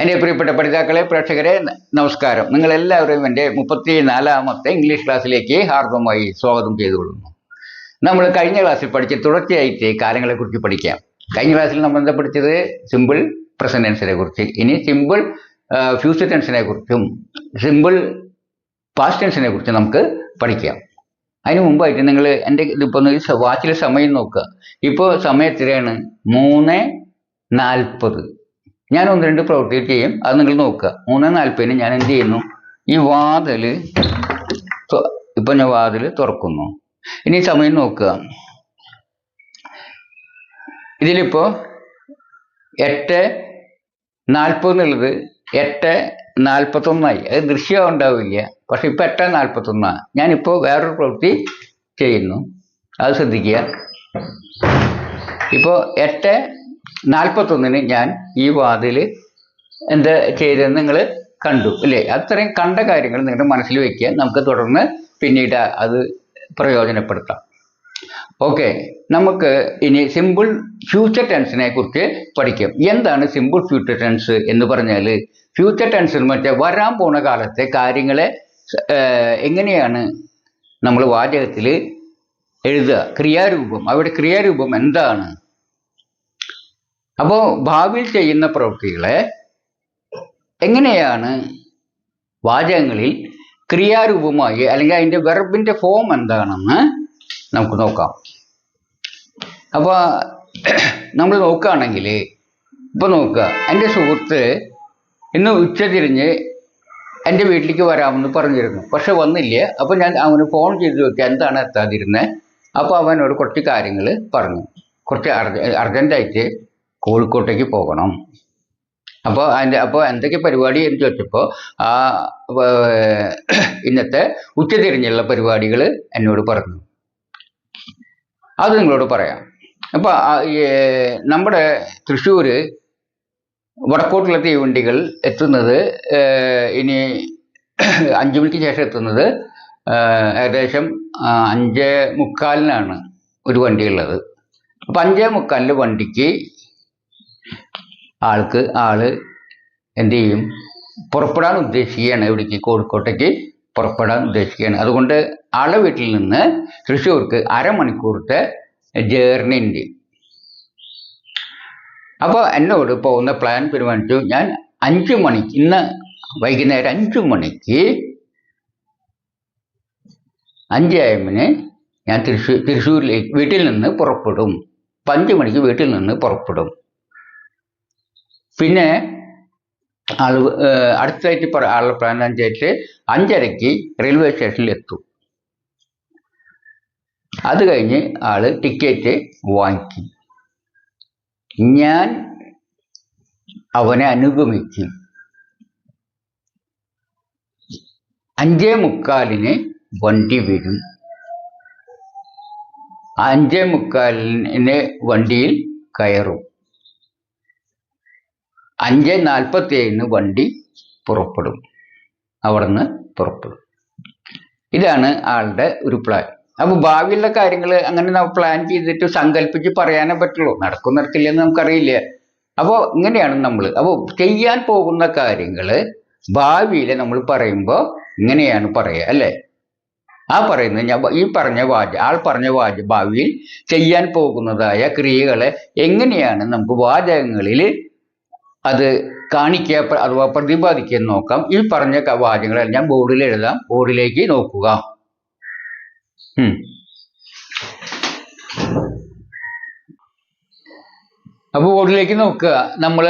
എൻ്റെ പ്രിയപ്പെട്ട പഠിതാക്കളെ, പ്രേക്ഷകരെ, നമസ്കാരം. നിങ്ങളെല്ലാവരും എൻ്റെ 34ാമത്തെ ഇംഗ്ലീഷ് ക്ലാസ്സിലേക്ക് ഹാർദവമായി സ്വാഗതം ചെയ്തുകൊള്ളുന്നു. നമ്മൾ കഴിഞ്ഞ ക്ലാസ്സിൽ പഠിച്ച തുടർച്ചയായിട്ട് കാലങ്ങളെക്കുറിച്ച് പഠിക്കാം. കഴിഞ്ഞ ക്ലാസ്സിൽ നമ്മൾ എന്താ പഠിച്ചത്? സിമ്പിൾ പ്രസന്റ് ടെൻസിനെ കുറിച്ച്. ഇനി സിമ്പിൾ ഫ്യൂച്ചർ ടെൻസിനെ കുറിച്ചും സിമ്പിൾ പാസ്റ്റ് ടെൻസിനെ കുറിച്ചും നമുക്ക് പഠിക്കാം. അതിന് മുമ്പായിട്ട് നിങ്ങൾ എൻ്റെ ഇതിപ്പോൾ വാച്ചിലെ സമയം നോക്കുക. ഇപ്പോൾ സമയം എത്രയാണ്? 3:40. ഞാൻ 1-2 പ്രവൃത്തി ചെയ്യും, അത് നിങ്ങൾ നോക്കുക. 3:40 ഞാൻ എന്ത് ചെയ്യുന്നു? ഈ വാതിൽ ഇപ്പം ഞാൻ വാതിൽ തുറക്കുന്നു. ഇനി സമയം നോക്കുക. ഇതിലിപ്പോൾ 8:40 എന്നുള്ളത് 8:41. അത് ദൃശ്യം ഉണ്ടാവില്ല, പക്ഷെ ഇപ്പം 8:41. ഞാനിപ്പോൾ വേറൊരു പ്രവൃത്തി ചെയ്യുന്നു, അത് ശ്രദ്ധിക്കുക. ഇപ്പോൾ 8:41 ഞാൻ ഈ വാതിൽ എന്താ ചെയ്തതെന്ന് നിങ്ങൾ കണ്ടു അല്ലേ? അത്രയും കണ്ട കാര്യങ്ങൾ നിങ്ങളുടെ മനസ്സിൽ വയ്ക്കുക. നമുക്ക് തുടർന്ന് പിന്നീട് അത് പ്രയോജനപ്പെടുത്താം. ഓക്കെ, നമുക്ക് ഇനി സിമ്പിൾ ഫ്യൂച്ചർ ടെൻസിനെ കുറിച്ച് പഠിക്കാം. എന്താണ് സിമ്പിൾ ഫ്യൂച്ചർ ടെൻസ് എന്ന് പറഞ്ഞാൽ, ഫ്യൂച്ചർ ടെൻസ് മറ്റേ വരാൻ പോണ കാലത്തെ കാര്യങ്ങളെ എങ്ങനെയാണ് നമ്മൾ വാചകത്തിൽ എഴുതുക? ക്രിയാരൂപം, അവിടെ ക്രിയാരൂപം എന്താണ്? അപ്പോൾ ഭാവിയിൽ ചെയ്യുന്ന പ്രവൃത്തികളെ എങ്ങനെയാണ് വാചകങ്ങളിൽ ക്രിയാരൂപമായി, അല്ലെങ്കിൽ അതിൻ്റെ വെർബിൻ്റെ ഫോം എന്താണെന്ന് നമുക്ക് നോക്കാം. അപ്പോൾ നമ്മൾ നോക്കുകയാണെങ്കിൽ, ഇപ്പോൾ നോക്കുക, എൻ്റെ സുഹൃത്ത് ഇന്ന് ഉച്ചതിരിഞ്ഞ് എൻ്റെ വീട്ടിലേക്ക് വരാമെന്ന് പറഞ്ഞിരുന്നു, പക്ഷെ വന്നില്ല. അപ്പോൾ ഞാൻ അവന് ഫോൺ ചെയ്ത് ചോദിക്കുക എന്താണ് എത്താതിരുന്നത്. അപ്പോൾ അവനോട് കുറച്ച് കാര്യങ്ങൾ പറഞ്ഞു. കുറച്ച് അർജൻറ്റായിട്ട് കോഴിക്കോട്ടേക്ക് പോകണം. അപ്പോൾ എന്തൊക്കെ പരിപാടി എന്ന് ചോദിച്ചപ്പോൾ ഇന്നത്തെ ഉച്ചതിരിഞ്ഞുള്ള പരിപാടികൾ എന്നോട് പറഞ്ഞു. അത് നിങ്ങളോട് പറയാം. അപ്പോൾ നമ്മുടെ തൃശ്ശൂർ വടക്കോട്ടുള്ള തീവണ്ടികൾ എത്തുന്നത് ഇനി 5 മണിക്ക് ശേഷം എത്തുന്നത് ഏകദേശം 5:45 ഒരു വണ്ടിയുള്ളത്. അപ്പം 5:45 വണ്ടിക്ക് ആള് എന്ത് ചെയ്യും? പുറപ്പെടാൻ ഉദ്ദേശിക്കുകയാണ്. എവിടേക്ക്? കോഴിക്കോട്ടേക്ക് പുറപ്പെടാൻ ഉദ്ദേശിക്കുകയാണ്. അതുകൊണ്ട് ആളെ വീട്ടിൽ നിന്ന് തൃശ്ശൂർക്ക് അരമണിക്കൂറത്തെ ജേർണി ഉണ്ട്. അപ്പോൾ എന്നോട് പോകുന്ന പ്ലാൻ തീരുമാനിച്ചു. ഞാൻ 5 മണിക്ക്, ഇന്ന് വൈകുന്നേരം 5 മണിക്ക് 5 AM ഞാൻ തൃശ്ശൂരിലേക്ക് വീട്ടിൽ നിന്ന് പുറപ്പെടും. 5 മണിക്ക് വീട്ടിൽ നിന്ന് പുറപ്പെടും. പിന്നെ അടുത്തായിട്ട് ആളുടെ പ്ലാൻ അനുസരിച്ച് 5:30 റെയിൽവേ സ്റ്റേഷനിൽ എത്തും. അത് കഴിഞ്ഞ് ആള് ടിക്കറ്റ് വാങ്ങിക്കും. ഞാൻ അവനെ അനുഗമിക്കും. 5:45 വണ്ടി വരും. 5:45 വണ്ടിയിൽ കയറും. 5:47 വണ്ടി പുറപ്പെടും. അവിടുന്ന് പുറപ്പെടും. ഇതാണ് ആളുടെ ഒരു പ്ലാൻ. അപ്പോൾ ഭാവിയിലുള്ള കാര്യങ്ങൾ അങ്ങനെ നമ്മൾ പ്ലാൻ ചെയ്തിട്ട് സങ്കല്പിച്ച് പറയാനേ പറ്റുള്ളൂ. നടക്കും നടക്കില്ലെന്ന് നമുക്കറിയില്ല. അപ്പോൾ ഇങ്ങനെയാണ് നമ്മൾ. അപ്പോൾ ചെയ്യാൻ പോകുന്ന കാര്യങ്ങൾ ഭാവിയിൽ നമ്മൾ പറയുമ്പോൾ ഇങ്ങനെയാണ് പറയുക അല്ലേ? പറയുന്നത് ഈ പറഞ്ഞ ഭാവിയിൽ ചെയ്യാൻ പോകുന്നതായ ക്രിയകളെ എങ്ങനെയാണ് നമുക്ക് വാചകങ്ങളിൽ അത് കാണിക്കുക അഥവാ പ്രതിപാദിക്കുക എന്ന് നോക്കാം. ഈ പറഞ്ഞ വാചകങ്ങളെല്ലാം ഞാൻ ബോർഡിൽ എഴുതാം. ബോർഡിലേക്ക് നോക്കുക. അപ്പോൾ ബോർഡിലേക്ക് നോക്കുക. നമ്മൾ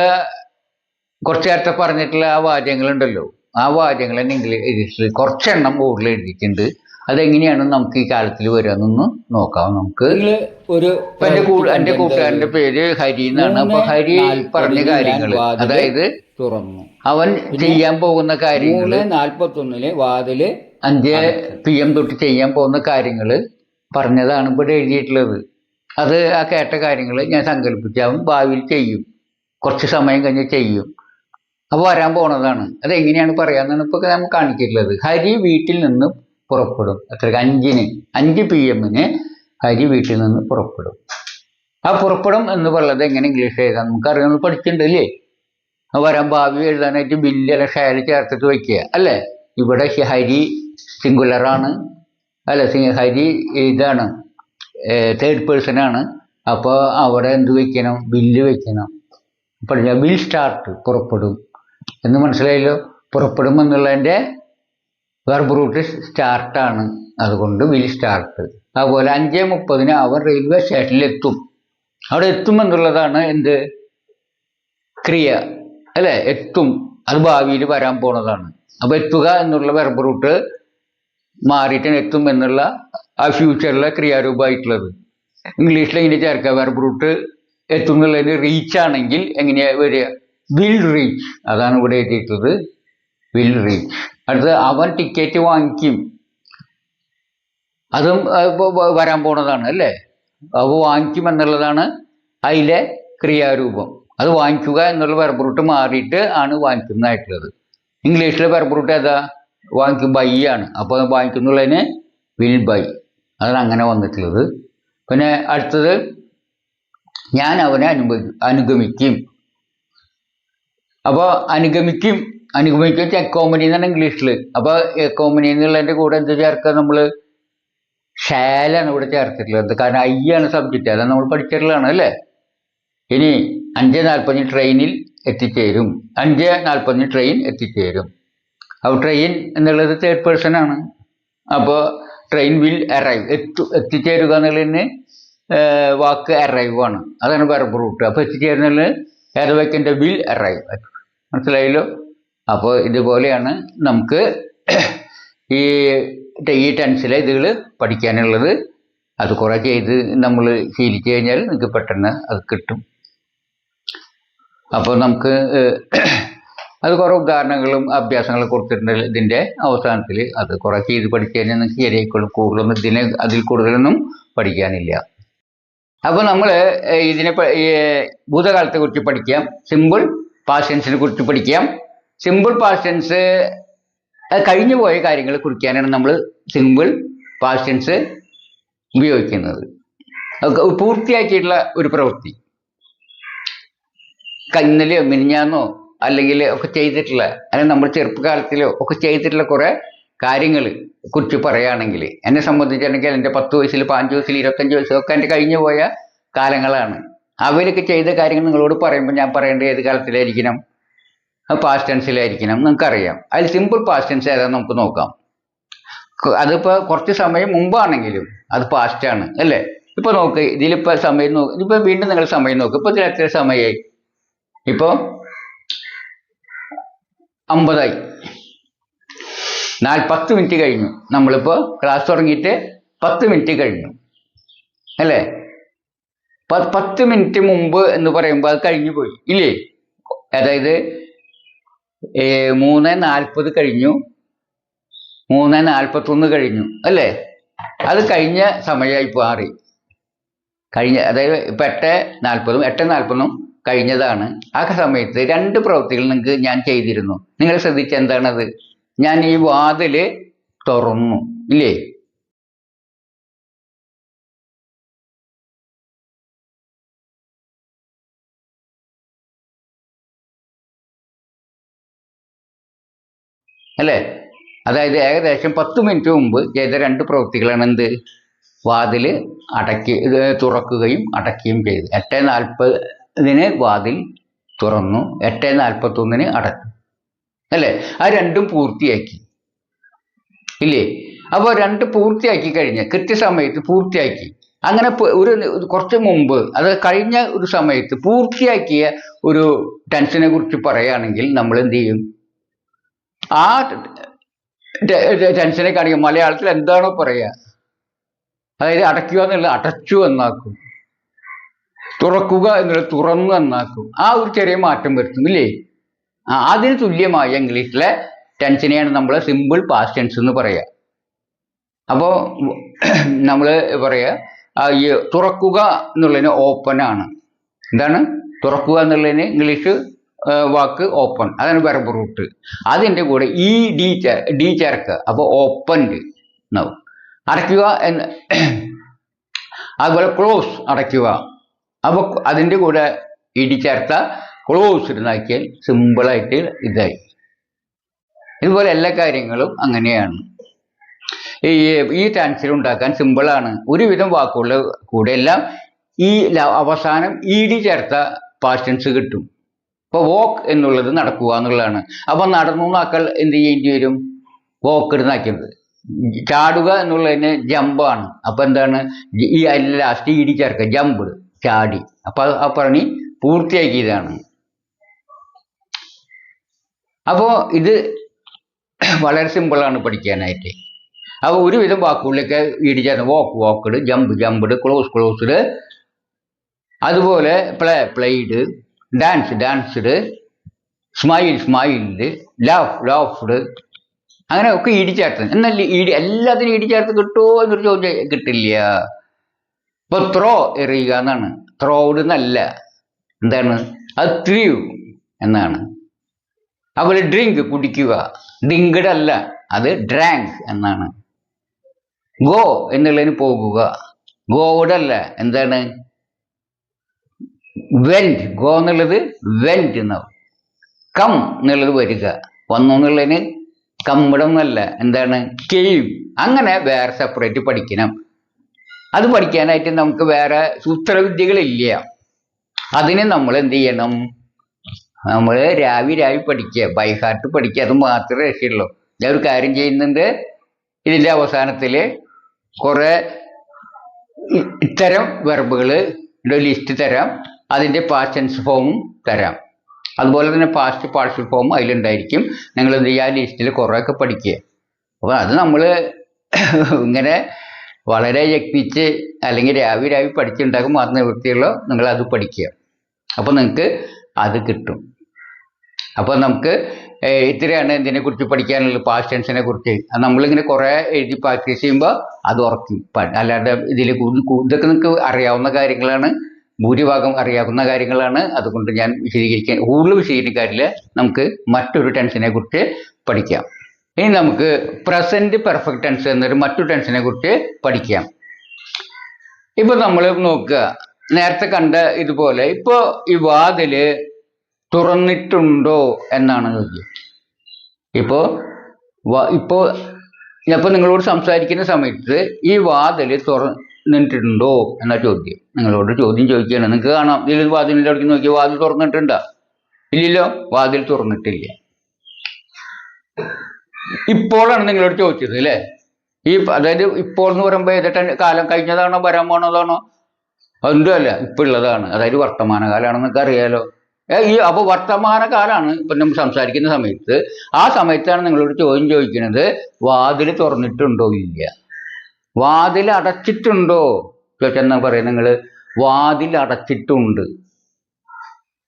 കുറച്ച് നേരത്തെ പറഞ്ഞിട്ടുള്ള ആ വാചകങ്ങളുണ്ടല്ലോ, ആ വാചകങ്ങൾ ഇംഗ്ലീഷിൽ കുറച്ചെണ്ണം ബോർഡിൽ എഴുതിയിട്ടുണ്ട്. അതെങ്ങനെയാണ് നമുക്ക് ഈ കാലത്തിൽ വരികയെന്നൊന്ന് നോക്കാം. നമുക്ക് എൻ്റെ കൂട്ടുകാരൻ്റെ പേര് ഹരി എന്നാണ്. അപ്പൊ ഹരി പറഞ്ഞ കാര്യങ്ങൾ, അതായത് അവൻ ചെയ്യാൻ പോകുന്ന കാര്യങ്ങൾ 4:41 വാതില് 5 PM തൊട്ട് ചെയ്യാൻ പോകുന്ന കാര്യങ്ങൾ പറഞ്ഞതാണ് ഇവിടെ എഴുതിയിട്ടുള്ളത്. അത് ആ കേട്ട കാര്യങ്ങൾ ഞാൻ സങ്കല്പിച്ച് അവൻ ഭാവിയിൽ ചെയ്യും. കുറച്ച് സമയം കഴിഞ്ഞ് ചെയ്യും. അപ്പോൾ വരാൻ പോണതാണ്. അതെങ്ങനെയാണ് പറയാന്നാണ് ഇപ്പോൾ നമുക്ക് കാണിച്ചിട്ടുള്ളത്. ഹരി വീട്ടിൽ നിന്ന് പുറപ്പെടും. എത്ര? 5 PM ഹരി വീട്ടിൽ നിന്ന് പുറപ്പെടും. ആ പുറപ്പെടും എന്ന് പറയുന്നത് എങ്ങനെ ഇംഗ്ലീഷ് എഴുതാം നമുക്കറിയാം, നമ്മൾ പഠിച്ചിട്ടുണ്ട് അല്ലേ? വരാൻ ഭാവി എഴുതാനായിട്ട് ബില്ല് അല്ല ഷാല് ചേർത്തിട്ട് വയ്ക്കുക അല്ലേ. ഇവിടെ ഹരി സിംഗുലറാണ് അല്ല, ഹരി ഇതാണ് തേർഡ് പേഴ്സൺ ആണ്. അപ്പോൾ അവിടെ എന്ത് വയ്ക്കണം? ബില്ല് വയ്ക്കണം. പറഞ്ഞാൽ വിൽ സ്റ്റാർട്ട്, പുറപ്പെടും എന്ന് മനസ്സിലായല്ലോ. പുറപ്പെടും എന്നുള്ളതിൻ്റെ വെർബ് റൂട്ട് സ്റ്റാർട്ടാണ്, അതുകൊണ്ട് വിൽ സ്റ്റാർട്ട്. അതുപോലെ 5:30 അവൻ റെയിൽവേ സ്റ്റേഷനിൽ എത്തും. അവിടെ എത്തും എന്നുള്ളതാണ് എന്ത്? ക്രിയ അല്ലേ. എത്തും, അത് ഭാവിയിൽ വരാൻ പോണതാണ്. അപ്പോൾ എത്തുക എന്നുള്ള വെർബ് റൂട്ട് മാറിയിട്ട് എത്തും എന്നുള്ള ആ ഫ്യൂച്ചറിലെ ക്രിയാരൂപമായിട്ടുള്ളത്. ഇംഗ്ലീഷിൽ എങ്ങനെ ചേർക്കുക? വെർബ് റൂട്ട് എത്തും എന്നുള്ളതിന് റീച്ച് ആണെങ്കിൽ എങ്ങനെയാ വരിക? Will reach. അതാണ് ഇവിടെ എഴുതിയിട്ടുള്ളത്, വിൽ റീച്ച്. അടുത്ത് അവൻ ടിക്കറ്റ് വാങ്ങിക്കും, അതും വരാൻ പോണതാണ് അല്ലേ. അപ്പോൾ വാങ്ങിക്കും എന്നുള്ളതാണ് അതിലെ ക്രിയാരൂപം. അത് വാങ്ങിക്കുക എന്നുള്ള വെർബ് റൂട്ട് മാറിയിട്ട് ആണ് വാങ്ങിക്കുന്നതായിട്ടുള്ളത്. ഇംഗ്ലീഷിലെ വെർബ് റൂട്ട് ഏതാ? വാങ്ങിക്കും, ബൈ ആണ്. അപ്പോൾ വാങ്ങിക്കുന്നുള്ളതിന് വിൽ ബൈ. അതാണ് അങ്ങനെ വന്നിട്ടുള്ളത്. പിന്നെ അടുത്തത് ഞാൻ അവനെ അനുഗമിക്കും. അപ്പോൾ അനുഗമിക്കും എക്കോമനി എന്നാണ് ഇംഗ്ലീഷിൽ. അപ്പോൾ എക്കോമനി എന്നുള്ളതിൻ്റെ കൂടെ എന്ത് ചേർക്കുക? നമ്മൾ ഷാലാണ് ഇവിടെ ചേർത്തിട്ടുള്ളത്. കാരണം ഐ ആണ് സബ്ജക്റ്റ്, അതാണ് നമ്മൾ പഠിച്ചിട്ടുള്ളതാണ് അല്ലേ. ഇനി 5:40 ട്രെയിനിൽ എത്തിച്ചേരും. 5:40 ട്രെയിൻ എത്തിച്ചേരും. അപ്പോൾ ട്രെയിൻ എന്നുള്ളത് തേർഡ് പേഴ്സൺ ആണ്. അപ്പോൾ ട്രെയിൻ വിൽ അറൈവ്, എത്തിച്ചേരുക എന്നുള്ളതിന് വാക്ക് അറൈവ് ആണ്, അതാണ് വെർബ് റൂട്ട്. അപ്പോൾ എത്തിച്ചേരുന്നതിൽ ഏത് വാക്കിൻ്റെ? Will arrive. മനസ്സിലായല്ലോ. അപ്പോൾ ഇതുപോലെയാണ് നമുക്ക് ഈ ടെൻസിലെ ഇതുകൾ പഠിക്കാനുള്ളത്. അത് കുറേ ചെയ്ത് നമ്മൾ ശീലിച്ചു കഴിഞ്ഞാൽ നിങ്ങൾക്ക് പെട്ടെന്ന് അത് കിട്ടും. അപ്പോൾ നമുക്ക് അത് കുറേ ഉദാഹരണങ്ങളും അഭ്യാസങ്ങളും കൊടുത്തിട്ടുണ്ട്. ഇതിൻ്റെ അവസാനത്തിൽ അത് കുറേ ചെയ്ത് പഠിച്ചു കഴിഞ്ഞാൽ നിങ്ങൾക്ക് ശരിയായിക്കോളും. കൂടുതലൊന്നും അതിൽ കൂടുതലൊന്നും പഠിക്കാനില്ല. അപ്പോൾ നമ്മൾ ഇതിനെ ഭൂതകാലത്തെ കുറിച്ച് പഠിക്കാം, സിമ്പിൾ പാസ്റ്റ് ടെൻസിനെ കുറിച്ച് പഠിക്കാം. സിമ്പിൾ പാസ്റ്റ് ടെൻസ് കഴിഞ്ഞു പോയ കാര്യങ്ങൾ കുറിക്കാനാണ് നമ്മൾ സിമ്പിൾ പാസ്റ്റ് ടെൻസ് ഉപയോഗിക്കുന്നത്. പൂർത്തിയാക്കിയിട്ടുള്ള ഒരു പ്രവൃത്തി, ഇന്നലെയോ മിനിഞ്ഞാന്നോ അല്ലെങ്കിൽ ഒക്കെ ചെയ്തിട്ടുള്ള, അല്ലെങ്കിൽ നമ്മൾ ചെറുപ്പകാലത്തിലോ ഒക്കെ ചെയ്തിട്ടുള്ള കുറേ കാര്യങ്ങൾ കുറിച്ച് പറയുകയാണെങ്കിൽ, എന്നെ സംബന്ധിച്ചിട്ടുണ്ടെങ്കിൽ എൻ്റെ 10 വയസ്സിൽ 15 വയസ്സിൽ 25 വയസ്സൊക്കെ എൻ്റെ കഴിഞ്ഞു പോയ കാലങ്ങളാണ്. അവരൊക്കെ ചെയ്ത കാര്യങ്ങൾ നിങ്ങളോട് പറയുമ്പോൾ ഞാൻ പറയേണ്ടത് ഏത് കാലത്തിലായിരിക്കണം? പാസ്റ്റ് ടെൻസിലായിരിക്കണം. നിങ്ങൾക്കറിയാം. അതിൽ സിമ്പിൾ പാസ്റ്റ് ടെൻസ് ഏതാണെന്ന് നമുക്ക് നോക്കാം. അതിപ്പോൾ കുറച്ച് സമയം മുമ്പാണെങ്കിലും അത് പാസ്റ്റാണ് അല്ലേ. ഇപ്പോൾ നോക്ക്, ഇതിലിപ്പോൾ സമയം നോക്ക്, ഇപ്പോൾ വീണ്ടും നിങ്ങൾ സമയം നോക്ക്. ഇപ്പോൾ ഇതിൽ എത്ര സമയമായി? ഇപ്പോൾ 50 10 മിനിറ്റ് കഴിഞ്ഞു. നമ്മളിപ്പോൾ ക്ലാസ് തുടങ്ങിയിട്ട് 10 മിനിറ്റ് കഴിഞ്ഞു അല്ലേ. 10 മിനിറ്റ് മുമ്പ് എന്ന് പറയുമ്പോൾ അത് കഴിഞ്ഞു പോയി ഇല്ലേ. അതായത് 3:40 കഴിഞ്ഞു, 3:41 കഴിഞ്ഞു അല്ലേ. അത് കഴിഞ്ഞ സമയമായി മാറി. അതായത് ഇപ്പം 8:40 8:40 കഴിഞ്ഞതാണ്. ആ സമയത്ത് 2 പ്രവൃത്തികൾ നിങ്ങൾക്ക് ഞാൻ ചെയ്തിരുന്നു. നിങ്ങൾ ശ്രദ്ധിച്ച എന്താണത്? ഞാൻ ഈ വാതിൽ തുറന്നു ഇല്ലേ. അല്ലേ. അതായത് ഏകദേശം 10 മിനിറ്റ് മുമ്പ് ചെയ്ത 2 പ്രവൃത്തികളാണ് എന്ത്? വാതിൽ തുറക്കുകയും അടയ്ക്കുകയും ചെയ്തു. 8:40 വാതിൽ തുറന്നു, 8:41 അടച്ചു അല്ലേ. ആ 2ഉം പൂർത്തിയാക്കി ഇല്ലേ. അപ്പോൾ 2 പൂർത്തിയാക്കി കഴിഞ്ഞ് കൃത്യസമയത്ത് പൂർത്തിയാക്കി. അങ്ങനെ കുറച്ച് മുമ്പ്, അത് കഴിഞ്ഞ ഒരു സമയത്ത് പൂർത്തിയാക്കിയ ഒരു ടെൻസിനെ കുറിച്ച് പറയുകയാണെങ്കിൽ നമ്മൾ എന്ത് ചെയ്യും? ആ ടെൻഷനെ കാണിക്കും. മലയാളത്തിൽ എന്താണോ പറയുക, അതായത് അടയ്ക്കുക എന്നുള്ളത് അടച്ചു എന്നാക്കും, തുറക്കുക എന്നുള്ളത് തുറന്നു എന്നാക്കും. ആ ഒരു ചെറിയ മാറ്റം വരുത്തും ഇല്ലേ. അതിന് തുല്യമായ ഇംഗ്ലീഷിലെ ടെൻസിനെയാണ് നമ്മൾ സിമ്പിൾ പാസ്റ്റ് ടെൻസ് എന്ന് പറയുക. അപ്പോൾ നമ്മൾ പറയുക ഈ തുറക്കുക എന്നുള്ളതിന് ഓപ്പൺ ആണ്. എന്താണ് തുറക്കുക എന്നുള്ളതിന് ഇംഗ്ലീഷ് വാക്ക് ഓപ്പൺ, അതാണ് വെർബ് റൂട്ട്. അതിൻ്റെ കൂടെ ഡി ചേർക്കുക. അപ്പോൾ ഓപ്പൺഡ് എന്നാവും. അടയ്ക്കുക എന്ന്, അതുപോലെ ക്ലോസ്, അടയ്ക്കുക. അപ്പോൾ അതിൻ്റെ കൂടെ ഇടി ചേർത്ത ക്ലോസ്ഡ് എന്നാക്കിയാൽ സിമ്പിളായിട്ട് ഇതായി. ഇതുപോലെ എല്ലാ കാര്യങ്ങളും അങ്ങനെയാണ്. ഈ ടെൻസിൽ ഉണ്ടാക്കാൻ സിമ്പിളാണ്. ഒരുവിധം വാക്കുകളുടെ കൂടെ എല്ലാം ഈ അവസാനം ഇ ചേർത്ത പാസ്റ്റ് ടെൻസ് കിട്ടും. ഇപ്പോൾ വോക്ക് എന്നുള്ളത് നടക്കുക എന്നുള്ളതാണ്. അപ്പം നടന്നു എന്നാക്കൾ എന്ത് ചെയ്യേണ്ടി വരും? വോക്ക് എന്നാക്കിയത്. ചാടുക എന്നുള്ളതിന് ജമ്പാണ്. അപ്പം എന്താണ് ഈ ലാസ്റ്റ് ഇ ചേർക്കുക, ജമ്പ്, ചാടി. അപ്പം ആ പണി പൂർത്തിയാക്കിയതാണ്. അപ്പോൾ ഇത് വളരെ സിമ്പിളാണ് പഠിക്കാനായിട്ട്. അപ്പോൾ ഒരുവിധം വാക്കുകളിലൊക്കെ ഇ ചേർന്ന് വോക്ക്, വോക്കഡ്, ജമ്പ്, ജമ്പഡ്, ക്ലോസ്ഡ്, അതുപോലെ played, dance, danced, smile, smiled, laughed, അങ്ങനെ ഒക്കെ ഇ ചേർത്ത്. എന്നാൽ എല്ലാത്തിനും ഇ ചേർത്ത് കിട്ടുമോ എന്നൊരു ചോദ്യം കിട്ടില്ല. ഇപ്പൊ ത്രോ, എറിയുക എന്നാണ്. ത്രോഡ് എന്നല്ല, എന്താണ് അത്? ത്രീവ് എന്നാണ്. അതുപോലെ ഡ്രിങ്ക്, കുടിക്കുക. ഡ്രിങ്ക്ഡ് അല്ല, അത് ഡ്രാങ്ക് എന്നാണ്. ഗോ എന്നുള്ളതിന് പോകുക. ഗോഡ് അല്ല, എന്താണ്? വെന്റ്. ഗോ എന്നുള്ളത് വെന്റ് എന്നാവും. കം എന്നുള്ളത് വരിക. വന്നു എന്നുള്ളതിന് കമ്മിടം എന്നല്ല, എന്താണ്? കെയും. അങ്ങനെ വേറെ സെപ്പറേറ്റ് പഠിക്കണം. അത് പഠിക്കാനായിട്ട് നമുക്ക് വേറെ സൂത്രവിദ്യകളില്ല. അതിന് നമ്മൾ എന്ത് ചെയ്യണം? നമ്മൾ രാവി പഠിക്കുക, ബൈഹാർട്ട് പഠിക്കുക. അത് മാത്രമേ രക്ഷയുള്ളൂ. ഞാൻ ഒരു കാര്യം ചെയ്യുന്നുണ്ട്, ഇതിൻ്റെ അവസാനത്തിൽ കുറേ ഇത്തരം വെർബുകളുടെ ലിസ്റ്റ് തരാം. അതിൻ്റെ പാസ്റ്റ് ടെൻസ് ഫോമും തരാം. അതുപോലെ തന്നെ പാസ്റ്റ് പാർഷ്യൽ ഫോം അതിലുണ്ടായിരിക്കും. നിങ്ങൾ എന്ത് ചെയ്യുക? ലിസ്റ്റിൽ കുറേയൊക്കെ പഠിക്കുക. അപ്പോൾ അത് നമ്മൾ ഇങ്ങനെ വളരെ യത്നിച്ച് അല്ലെങ്കിൽ രാവി പഠിച്ചുണ്ടാക്കും മാത്രം നിവൃത്തിയുള്ളൂ. നിങ്ങളത് പഠിക്കുക. അപ്പോൾ നിങ്ങൾക്ക് അത് കിട്ടും. അപ്പോൾ നമുക്ക് ഇത്രയാണ് ഇതിനെക്കുറിച്ച് പഠിക്കാനുള്ളത്, പാസ്റ്റ് ടെൻസിനെ കുറിച്ച്. നമ്മളിങ്ങനെ കുറേ എഴുതി പ്രാക്ടീസ് ചെയ്യുമ്പോൾ അത് ഉറക്കും. അല്ലാതെ ഇതിൽ ഇതൊക്കെ നിങ്ങൾക്ക് അറിയാവുന്ന കാര്യങ്ങളാണ്, ഭൂരിഭാഗം അറിയാവുന്ന കാര്യങ്ങളാണ്. അതുകൊണ്ട് ഞാൻ കൂടുതൽ വിശദീകരിക്കാറില്ല. നമുക്ക് മറ്റൊരു ടെൻസിനെ കുറിച്ച് പഠിക്കാം. ഇനി നമുക്ക് പ്രസന്റ് പെർഫെക്റ്റ് ടെൻസ് എന്നൊരു മറ്റൊരു ടെൻസിനെ കുറിച്ച് പഠിക്കാം. ഇപ്പൊ നമ്മൾ നോക്കുക, നേരത്തെ കണ്ട ഇതുപോലെ ഇപ്പൊ ഈ വാതില് തുറന്നിട്ടുണ്ടോ എന്നാണ് ചോദ്യം. ഇപ്പൊ നിങ്ങളോട് സംസാരിക്കുന്ന സമയത്ത് ഈ വാതില് തുറന്നിട്ടുണ്ടോ എന്ന ചോദ്യം. നിങ്ങളോട് ചോദ്യം ചോദിക്കുകയാണ്. നിങ്ങൾക്ക് കാണാം, ഇതിൽ വാതിലിൻ്റെ അടുത്ത് നോക്കി വാതിൽ തുറന്നിട്ടുണ്ടോ? ഇല്ലല്ലോ, വാതിൽ തുറന്നിട്ടില്ല. ഇപ്പോഴാണ് നിങ്ങളോട് ചോദിച്ചത് അല്ലേ? അതായത് ഇപ്പോൾ എന്ന് പറയുമ്പോൾ ഏതിട്ട് കാലം കഴിഞ്ഞതാണോ വരാൻ പോണതാണോ? അതൊന്നും അല്ല, ഇപ്പം ഉള്ളതാണ്. അതായത് വർത്തമാനകാലമാണെന്നൊക്കെ അറിയാലോ. അപ്പോൾ വർത്തമാനകാലമാണ് ഇപ്പം നമ്മൾ സംസാരിക്കുന്ന സമയത്ത്. ആ സമയത്താണ് നിങ്ങളോട് ചോദ്യം ചോദിക്കുന്നത്, വാതിൽ തുറന്നിട്ടുണ്ടോ? ഇല്ല. വാതിൽ അടച്ചിട്ടുണ്ടോ ചോദിച്ചെന്നാ പറയാം. നിങ്ങൾ വാതിൽ അടച്ചിട്ടുണ്ട്.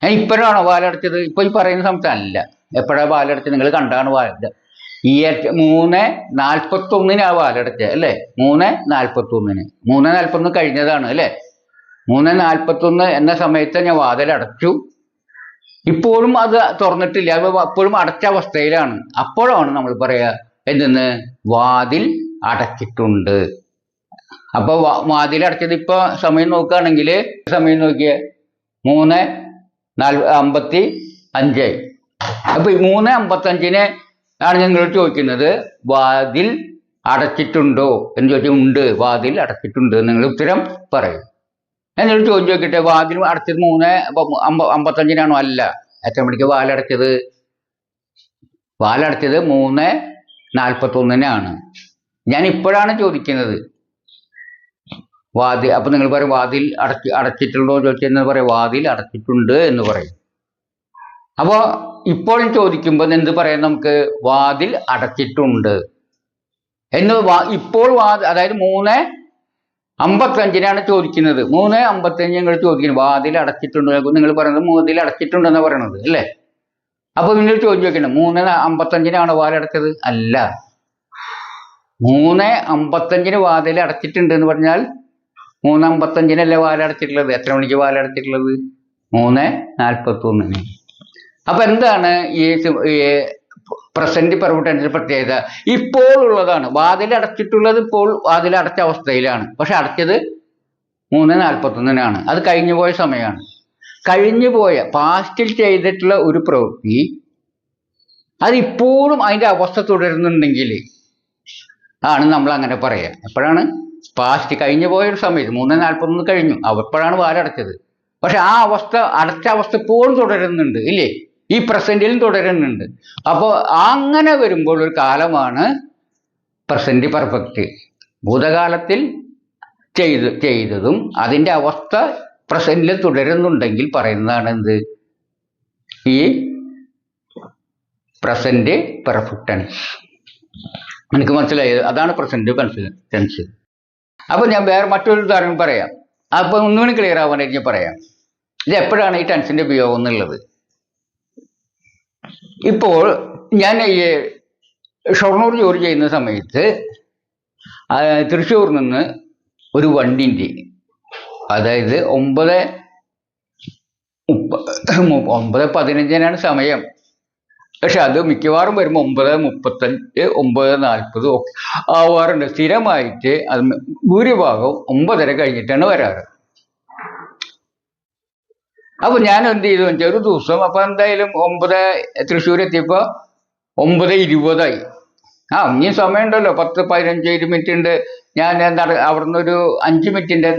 ഇപ്പോഴാണോ വാലടച്ചത്? ഇപ്പൊ ഈ പറയുന്ന സമയത്ത് അല്ല. എപ്പോഴാണ് വാലടച്ചത്? നിങ്ങൾ കണ്ടാണ് വാലടച്ചത്. 3:41 വാലടച്ചത് അല്ലേ? 3:41. 3:41 കഴിഞ്ഞതാണ് അല്ലേ? 3:41 എന്ന സമയത്ത് ഞാൻ വാതിലടച്ചു. ഇപ്പോഴും അത് തുറന്നിട്ടില്ല, അത് അപ്പോഴും അടച്ച അവസ്ഥയിലാണ്. അപ്പോഴാണ് നമ്മൾ പറയാ എന്തെന്ന്? വാതിൽ അടച്ചിട്ടുണ്ട്. അപ്പൊ വാതിൽ അടച്ചത് ഇപ്പൊ സമയം നോക്കുകയാണെങ്കിൽ, സമയം നോക്കിയ 3:55. അപ്പൊ 3:55 ആണ് ഞങ്ങൾ ചോദിക്കുന്നത്, വാതിൽ അടച്ചിട്ടുണ്ടോ എന്ന് ചോദിച്ചാൽ ഉണ്ട്, വാതിൽ അടച്ചിട്ടുണ്ട്. നിങ്ങൾ ഉത്തരം പറയും. എന്നൊരു ചോദ്യം ചോദിക്കട്ടെ, വാതിൽ അടച്ചത് 3:55 അല്ല. എത്ര മണിക്ക് വാലടച്ചത്? വാലടച്ചത് 3:41 ഞാൻ ഇപ്പോഴാണ് ചോദിക്കുന്നത്. വാതിൽ, അപ്പൊ നിങ്ങൾ പറയും വാതിൽ അടച്ചിട്ടുണ്ടോ ചോദിച്ചെന്ന് പറയും, വാതിൽ അടച്ചിട്ടുണ്ട് എന്ന് പറയും. അപ്പോൾ ഇപ്പോഴും ചോദിക്കുമ്പോൾ എന്ത് പറയാം? നമുക്ക് വാതിൽ അടച്ചിട്ടുണ്ട് എന്ന്. ഇപ്പോൾ അതായത് 3:55 ചോദിക്കുന്നത്. 3:55 നിങ്ങൾ ചോദിക്കുന്നത് വാതിൽ അടച്ചിട്ടുണ്ട്. നിങ്ങൾ പറയുന്നത് വാതിൽ അടച്ചിട്ടുണ്ടെന്ന് പറയണത് അല്ലേ? അപ്പൊ നിങ്ങൾ ചോദ്യം ചോദിക്കണം, 3:55 വാലടച്ചത്? അല്ല. 3:55 വാതിൽ അടച്ചിട്ടുണ്ട് എന്ന് പറഞ്ഞാൽ 3:55 വാലടച്ചിട്ടുള്ളത്. എത്ര മണിക്ക് വാലടച്ചിട്ടുള്ളത്? 3:41. അപ്പൊ എന്താണ് ഈ പ്രസന്റ് പെർഫെക്റ്റ് ടെൻസിന്റെ പ്രത്യേകത? ഇപ്പോൾ ഉള്ളതാണ്. വാതിൽ അടച്ചിട്ടുള്ളത് ഇപ്പോൾ വാതിൽ അടച്ച അവസ്ഥയിലാണ്. പക്ഷെ അടച്ചത് 3:41. അത് കഴിഞ്ഞു പോയ സമയമാണ്. കഴിഞ്ഞു പോയ പാസ്റ്റിൽ ചെയ്തിട്ടുള്ള ഒരു പ്രവൃത്തി അതിപ്പോഴും അതിൻ്റെ അവസ്ഥ തുടരുന്നുണ്ടെങ്കിൽ ആണ് നമ്മൾ അങ്ങനെ പറയാം. എപ്പോഴാണ്? പാസ്റ്റ് കഴിഞ്ഞു പോയ ഒരു സമയത്ത് 3:41 കഴിഞ്ഞു, അപ്പോഴാണ് വാലടച്ചത്. പക്ഷെ ആ അവസ്ഥ, അടച്ച അവസ്ഥ ഇപ്പോഴും തുടരുന്നുണ്ട് ഇല്ലേ? ഈ പ്രസന്റിലും തുടരുന്നുണ്ട്. അപ്പോൾ അങ്ങനെ വരുമ്പോൾ ഒരു കാലമാണ് പ്രസന്റ് പെർഫെക്റ്റ്. ഭൂതകാലത്തിൽ ചെയ്തതും അതിൻ്റെ അവസ്ഥ പ്രസന്റിൽ തുടരുന്നുണ്ടെങ്കിൽ പറയുന്നതാണ് എന്ത്? ഈ പ്രസന്റ് പെർഫെക്റ്റ് ടെൻസ്. എനിക്ക് മനസ്സിലായത് അതാണ് പ്രസന്റ് ടെൻസ്. അപ്പൊ ഞാൻ വേറെ മറ്റൊരു ഉദാഹരണം പറയാം. അപ്പൊ ഒന്നുകൂടി ക്ലിയർ ആവാനായിട്ട് ഞാൻ പറയാം ഇത് എപ്പോഴാണ് ഈ ടെൻസിന്റെ ഉപയോഗം എന്നുള്ളത്. ഇപ്പോൾ ഞാൻ ഈ ഷൊർണൂർ ജോലി ചെയ്യുന്ന സമയത്ത് തൃശ്ശൂരിൽ നിന്ന് ഒരു വണ്ടിൻ്റെ, അതായത് 9:15 സമയം. പക്ഷെ അത് മിക്കവാറും വരുമ്പോൾ 9:35, 9:40 ഒക്കെ ആവാറുണ്ട്. സ്ഥിരമായിട്ട് അത് ഭൂരിഭാഗവും 9:30 കഴിഞ്ഞിട്ടാണ് വരാറ്. അപ്പൊ ഞാൻ എന്ത് ചെയ്തു വെച്ചാൽ ഒരു ദിവസം അപ്പൊ എന്തായാലും തൃശ്ശൂർ എത്തിയപ്പോ 9:20 ഇനി സമയമുണ്ടല്ലോ, 10-15 മിനിറ്റ് ഉണ്ട്. ഞാൻ അവിടുന്ന് ഒരു 5 മിനിറ്റിന്റെ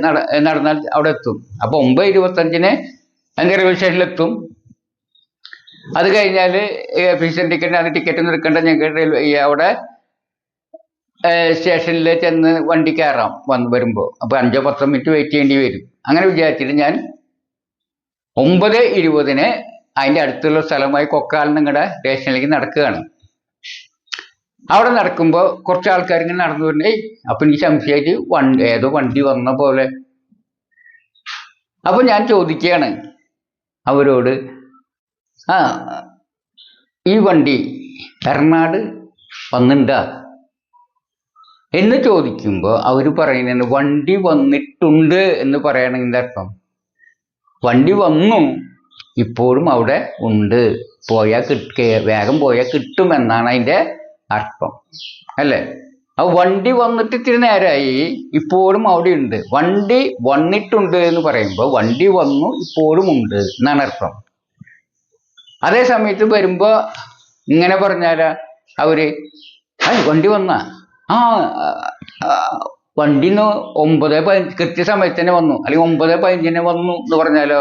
നടന്നാൽ അവിടെ എത്തും. അപ്പൊ 9:25 എൻ്റെ റെയിൽവേ സ്റ്റേഷനിലെത്തും. അത് കഴിഞ്ഞാൽ ഫീസ് ടിക്കറ്റ്, അത് ടിക്കറ്റ് എടുക്കേണ്ട ഞങ്ങൾക്ക് അവിടെ സ്റ്റേഷനിൽ ചെന്ന് വണ്ടി കയറാം വരുമ്പോൾ. അപ്പൊ 5-10 മിനിറ്റ് വെയിറ്റ് ചെയ്യേണ്ടി വരും. അങ്ങനെ വിചാരിച്ചിട്ട് ഞാൻ 9:20 അതിൻ്റെ അടുത്തുള്ള സ്ഥലമായി കൊക്കാൽ നിങ്ങളുടെ സ്റ്റേഷനിലേക്ക് നടക്കുകയാണ്. അവിടെ നടക്കുമ്പോൾ കുറച്ച് ആൾക്കാർ ഇങ്ങനെ നടന്നു വരുന്നേ. അപ്പൊ എനിക്ക് സംശയമായിട്ട് ഏതോ വണ്ടി വന്ന പോലെ. അപ്പൊ ഞാൻ ചോദിക്കുകയാണ് അവരോട്, ഈ വണ്ടി എറണാട് വന്നിട്ടുണ്ടാ എന്ന് ചോദിക്കുമ്പോൾ അവർ പറയുന്നുണ്ട് വണ്ടി വന്നിട്ടുണ്ട് എന്ന് പറയണമെങ്കിൽ അർത്ഥം വണ്ടി വന്നു, ഇപ്പോഴും അവിടെ ഉണ്ട്, വേഗം പോയാൽ കിട്ടുമെന്നാണ് അതിൻ്റെ അർത്ഥം അല്ലേ? അപ്പൊ വണ്ടി വന്നിട്ട് ഇത്തിരി നേരമായി, ഇപ്പോഴും അവിടെ ഉണ്ട്. വണ്ടി വന്നിട്ടുണ്ട് എന്ന് പറയുമ്പോൾ വണ്ടി വന്നു, ഇപ്പോഴും ഉണ്ട് എന്നാണ് അർത്ഥം. അതേ സമയത്ത് വരുമ്പോ ഇങ്ങനെ പറഞ്ഞാലാ അവര് വണ്ടി വന്ന വണ്ടിന്ന് 9:15 കൃത്യസമയത്ത് തന്നെ വന്നു, അല്ലെങ്കിൽ 9:15 വന്നു എന്ന് പറഞ്ഞാലോ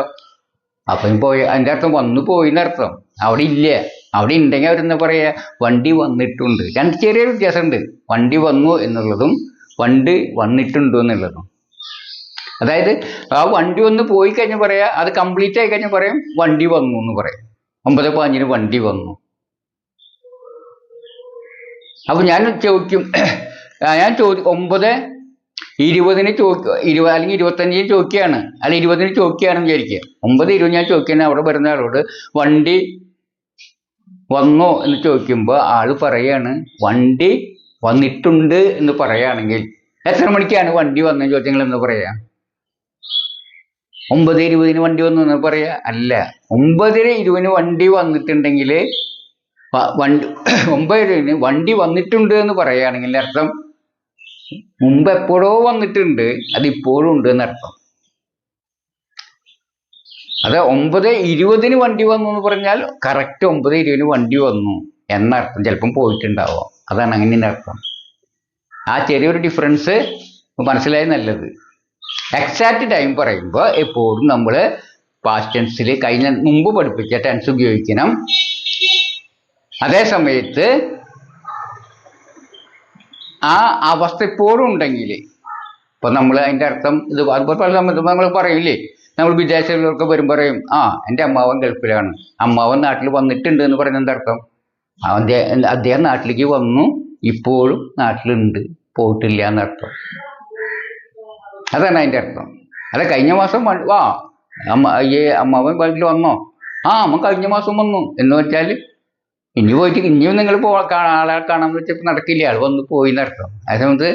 അപ്പം പോയി അതിൻ്റെ അർത്ഥം വന്നു പോയി എന്നർത്ഥം. അവിടെ ഇല്ല. അവിടെ ഉണ്ടെങ്കിൽ അവരെന്താ പറയാ? വണ്ടി വന്നിട്ടുണ്ട്. രണ്ട് ചെറിയൊരു വ്യത്യാസമുണ്ട്, വണ്ടി വന്നു എന്നുള്ളതും വണ്ടി വന്നിട്ടുണ്ട് എന്നുള്ളതും. അതായത് ആ വണ്ടി വന്ന് പോയി കഴിഞ്ഞാൽ പറയാ, അത് കംപ്ലീറ്റ് ആയി കഴിഞ്ഞാൽ പറയും വണ്ടി വന്നു എന്ന് പറയും. 9:15 വണ്ടി വന്നു. അപ്പൊ ഞാൻ ചോദിക്കും, 9:20 ചോദിക്കുക, അല്ലെങ്കിൽ 25 ചോദിക്കുകയാണ്, അല്ല 20 ചോദിക്കുകയാണെന്ന് വിചാരിക്കുക. 9:20 ഞാൻ ചോദിക്കുകയാണ് അവിടെ വരുന്ന ആളോട് വണ്ടി വന്നോ എന്ന് ചോദിക്കുമ്പോൾ ആള് പറയാണ് വണ്ടി വന്നിട്ടുണ്ട് എന്ന് പറയുകയാണെങ്കിൽ എത്ര മണിക്കാണ് വണ്ടി വന്നതെന്ന് ചോദിച്ചെങ്കിൽ എന്ന് പറയാ? 9:20 വണ്ടി വന്നു എന്ന് പറയാ? അല്ല, 9:20 വണ്ടി വന്നിട്ടുണ്ടെങ്കിൽ 9:20 വണ്ടി വന്നിട്ടുണ്ട് എന്ന് പറയുകയാണെങ്കിൽ അർത്ഥം മുമ്പ് എപ്പോഴോ വന്നിട്ടുണ്ട്, അത് ഇപ്പോഴും ഉണ്ട് എന്നർത്ഥം. അത് 9:20 വണ്ടി വന്നു എന്ന് പറഞ്ഞാൽ കറക്റ്റ് 9:20 വണ്ടി വന്നു എന്നർത്ഥം. ചിലപ്പം പോയിട്ടുണ്ടാവാം, അതാണ് അങ്ങനെ അർത്ഥം. ആ ചെറിയൊരു ഡിഫറൻസ് മനസ്സിലായി നല്ലത്. എക്സാക്റ്റ് ടൈം പറയുമ്പോൾ എപ്പോഴും നമ്മൾ പാസ്റ്റ് ടെൻസിൽ മുമ്പ് പഠിപ്പിച്ച ടെൻസ് ഉപയോഗിക്കണം. അതേ സമയത്ത് ആ അവസ്ഥ എപ്പോഴും ഉണ്ടെങ്കിൽ, ഇപ്പൊ നമ്മൾ അതിൻ്റെ അർത്ഥം ഇത് അതുപോലെ പല സമയത്ത് നമ്മൾ പറയില്ലേ, നമ്മൾ വിദേശങ്ങളിലൊക്കെ വരും പറയും എൻ്റെ അമ്മാവൻ ഗൾഫിലാണ്, അമ്മാവൻ നാട്ടിൽ വന്നിട്ടുണ്ട് എന്ന് പറയുന്നത് എന്താർത്ഥം? അദ്ദേഹം നാട്ടിലേക്ക് വന്നു, ഇപ്പോഴും നാട്ടിലുണ്ട്, പോയിട്ടില്ല എന്നർത്ഥം. അതാണ് അതിൻ്റെ അർത്ഥം. അല്ല കഴിഞ്ഞ മാസം അമ്മാവൻ വീട്ടിൽ വന്നോ? അമ്മ കഴിഞ്ഞ മാസം വന്നു എന്ന് വെച്ചാൽ ഇനി പോയിട്ട് ഇനിയും നിങ്ങൾ ആളെ കാണാമെന്ന് വെച്ചപ്പോൾ നടക്കില്ല, ആൾ വന്ന് പോയി എന്നർത്ഥം. അതേസമയത്ത്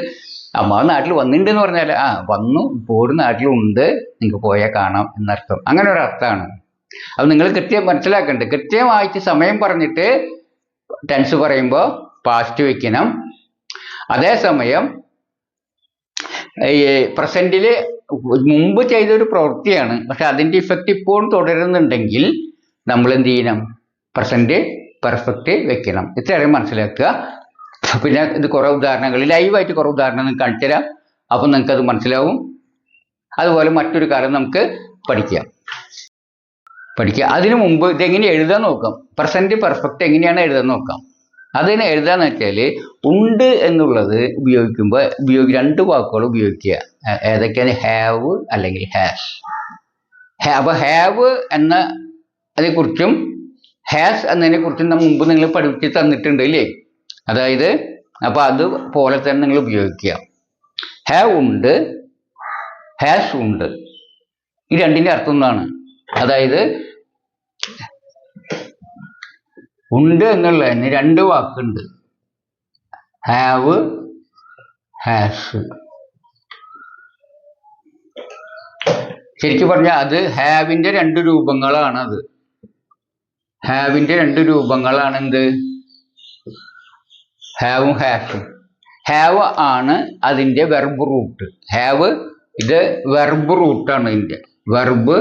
അമ്മാവൻ നാട്ടിൽ വന്നിട്ടുണ്ട് എന്ന് പറഞ്ഞാൽ വന്നു, ഇപ്പോഴും നാട്ടിലുണ്ട്, നിങ്ങൾക്ക് പോയാൽ കാണാം എന്നർത്ഥം. അങ്ങനെ ഒരു അർത്ഥമാണ്. അത് നിങ്ങൾ മനസ്സിലാക്കേണ്ടത്. കൃത്യമായിട്ട് സമയം പറഞ്ഞിട്ട് ടെൻസ് പറയുമ്പോൾ പാസ്റ്റ് വെക്കണം. അതേസമയം ഈ പ്രസന്റിൽ മുമ്പ് ചെയ്തൊരു പ്രവൃത്തിയാണ്, പക്ഷെ അതിന്റെ ഇഫക്റ്റ് ഇപ്പോഴും തുടരുന്നുണ്ടെങ്കിൽ നമ്മൾ എന്ത് ചെയ്യണം? പ്രസന്റ് പെർഫെക്റ്റ് വെക്കണം. ഇത്രയും മനസ്സിലാക്കുക. പിന്നെ ഇത് കുറെ ഉദാഹരണങ്ങൾ ലൈവായിട്ട് കുറെ ഉദാഹരണങ്ങൾ കാണിച്ചു തരാം. അപ്പം നിങ്ങൾക്ക് അത് മനസ്സിലാവും. അതുപോലെ മറ്റൊരു കാര്യം നമുക്ക് പഠിക്കുക. അതിനു മുമ്പ് ഇതെങ്ങനെ എഴുതാൻ നോക്കാം. പ്രസന്റ് പെർഫെക്റ്റ് എങ്ങനെയാണ് എഴുതാൻ നോക്കാം. അതിന് എഴുതാന്ന് വെച്ചാൽ ഉണ്ട് എന്നുള്ളത് ഉപയോഗിക്കുമ്പോൾ രണ്ട് വാക്കുകൾ ഉപയോഗിക്കുക. ഏതൊക്കെയാണ്? ഹാവ് അല്ലെങ്കിൽ ഹാസ്. അപ്പൊ ഹാവ് എന്ന അതിനെക്കുറിച്ചും ഹാസ് എന്നതിനെ കുറിച്ചും മുമ്പ് നിങ്ങൾ പഠിപ്പിച്ച് തന്നിട്ടുണ്ട് ഇല്ലേ? അതായത് അപ്പൊ അതുപോലെ തന്നെ നിങ്ങൾ ഉപയോഗിക്കുക. ഹാവ് ഉണ്ട്, ഹാസ് ഉണ്ട്. ഈ രണ്ടിന്റെ അർത്ഥം എന്താണ്? അതായത് ഉണ്ട് എന്നുള്ളതിന് രണ്ട് വാക്കുണ്ട്, ഹാവ്, ഹാസ്. ശരിക്കും പറഞ്ഞാൽ അത് ഹാവിന്റെ രണ്ട് രൂപങ്ങളാണ്. അത് ഹാവിന്റെ രണ്ട് രൂപങ്ങളാണ്. എന്ത്? ഹാവും ഹാസും. ഹാവ് ആണ് അതിന്റെ വെർബ് റൂട്ട്. ഹാവ് ഇത് വെർബ് റൂട്ടാണ്. ഇതിന്റെ വെർബ്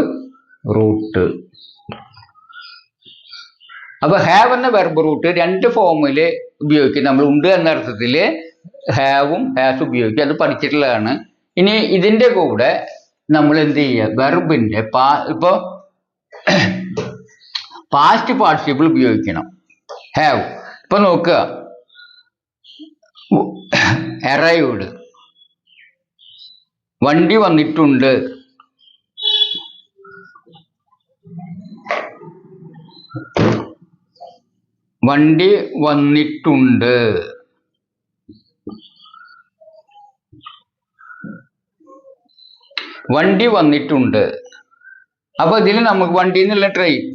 റൂട്ട്. അപ്പൊ ഹാവ് എന്ന വെർബ് റൂട്ട് രണ്ട് ഫോമില് ഉപയോഗിക്കും. നമ്മൾ ഉണ്ട് എന്ന അർത്ഥത്തില് ഹാവും ഹാസും ഉപയോഗിക്കും. അത് പഠിച്ചിട്ടുള്ളതാണ്. ഇനി ഇതിന്റെ കൂടെ നമ്മൾ എന്ത് ചെയ്യുക? വെർബിന്റെ ഇപ്പൊ പാസ്റ്റ് പാർട്ടിസിപ്പിൾ ഉപയോഗിക്കണം. ഹാവ്. ഇപ്പൊ നോക്കുക, അറൈവ്ഡ്, വണ്ടി വന്നിട്ടുണ്ട്. വണ്ടി വന്നിട്ടുണ്ട്. വണ്ടി വന്നിട്ടുണ്ട്. അപ്പൊ ഇതിൽ നമുക്ക് വണ്ടി എന്നുള്ള ട്രെയിൻ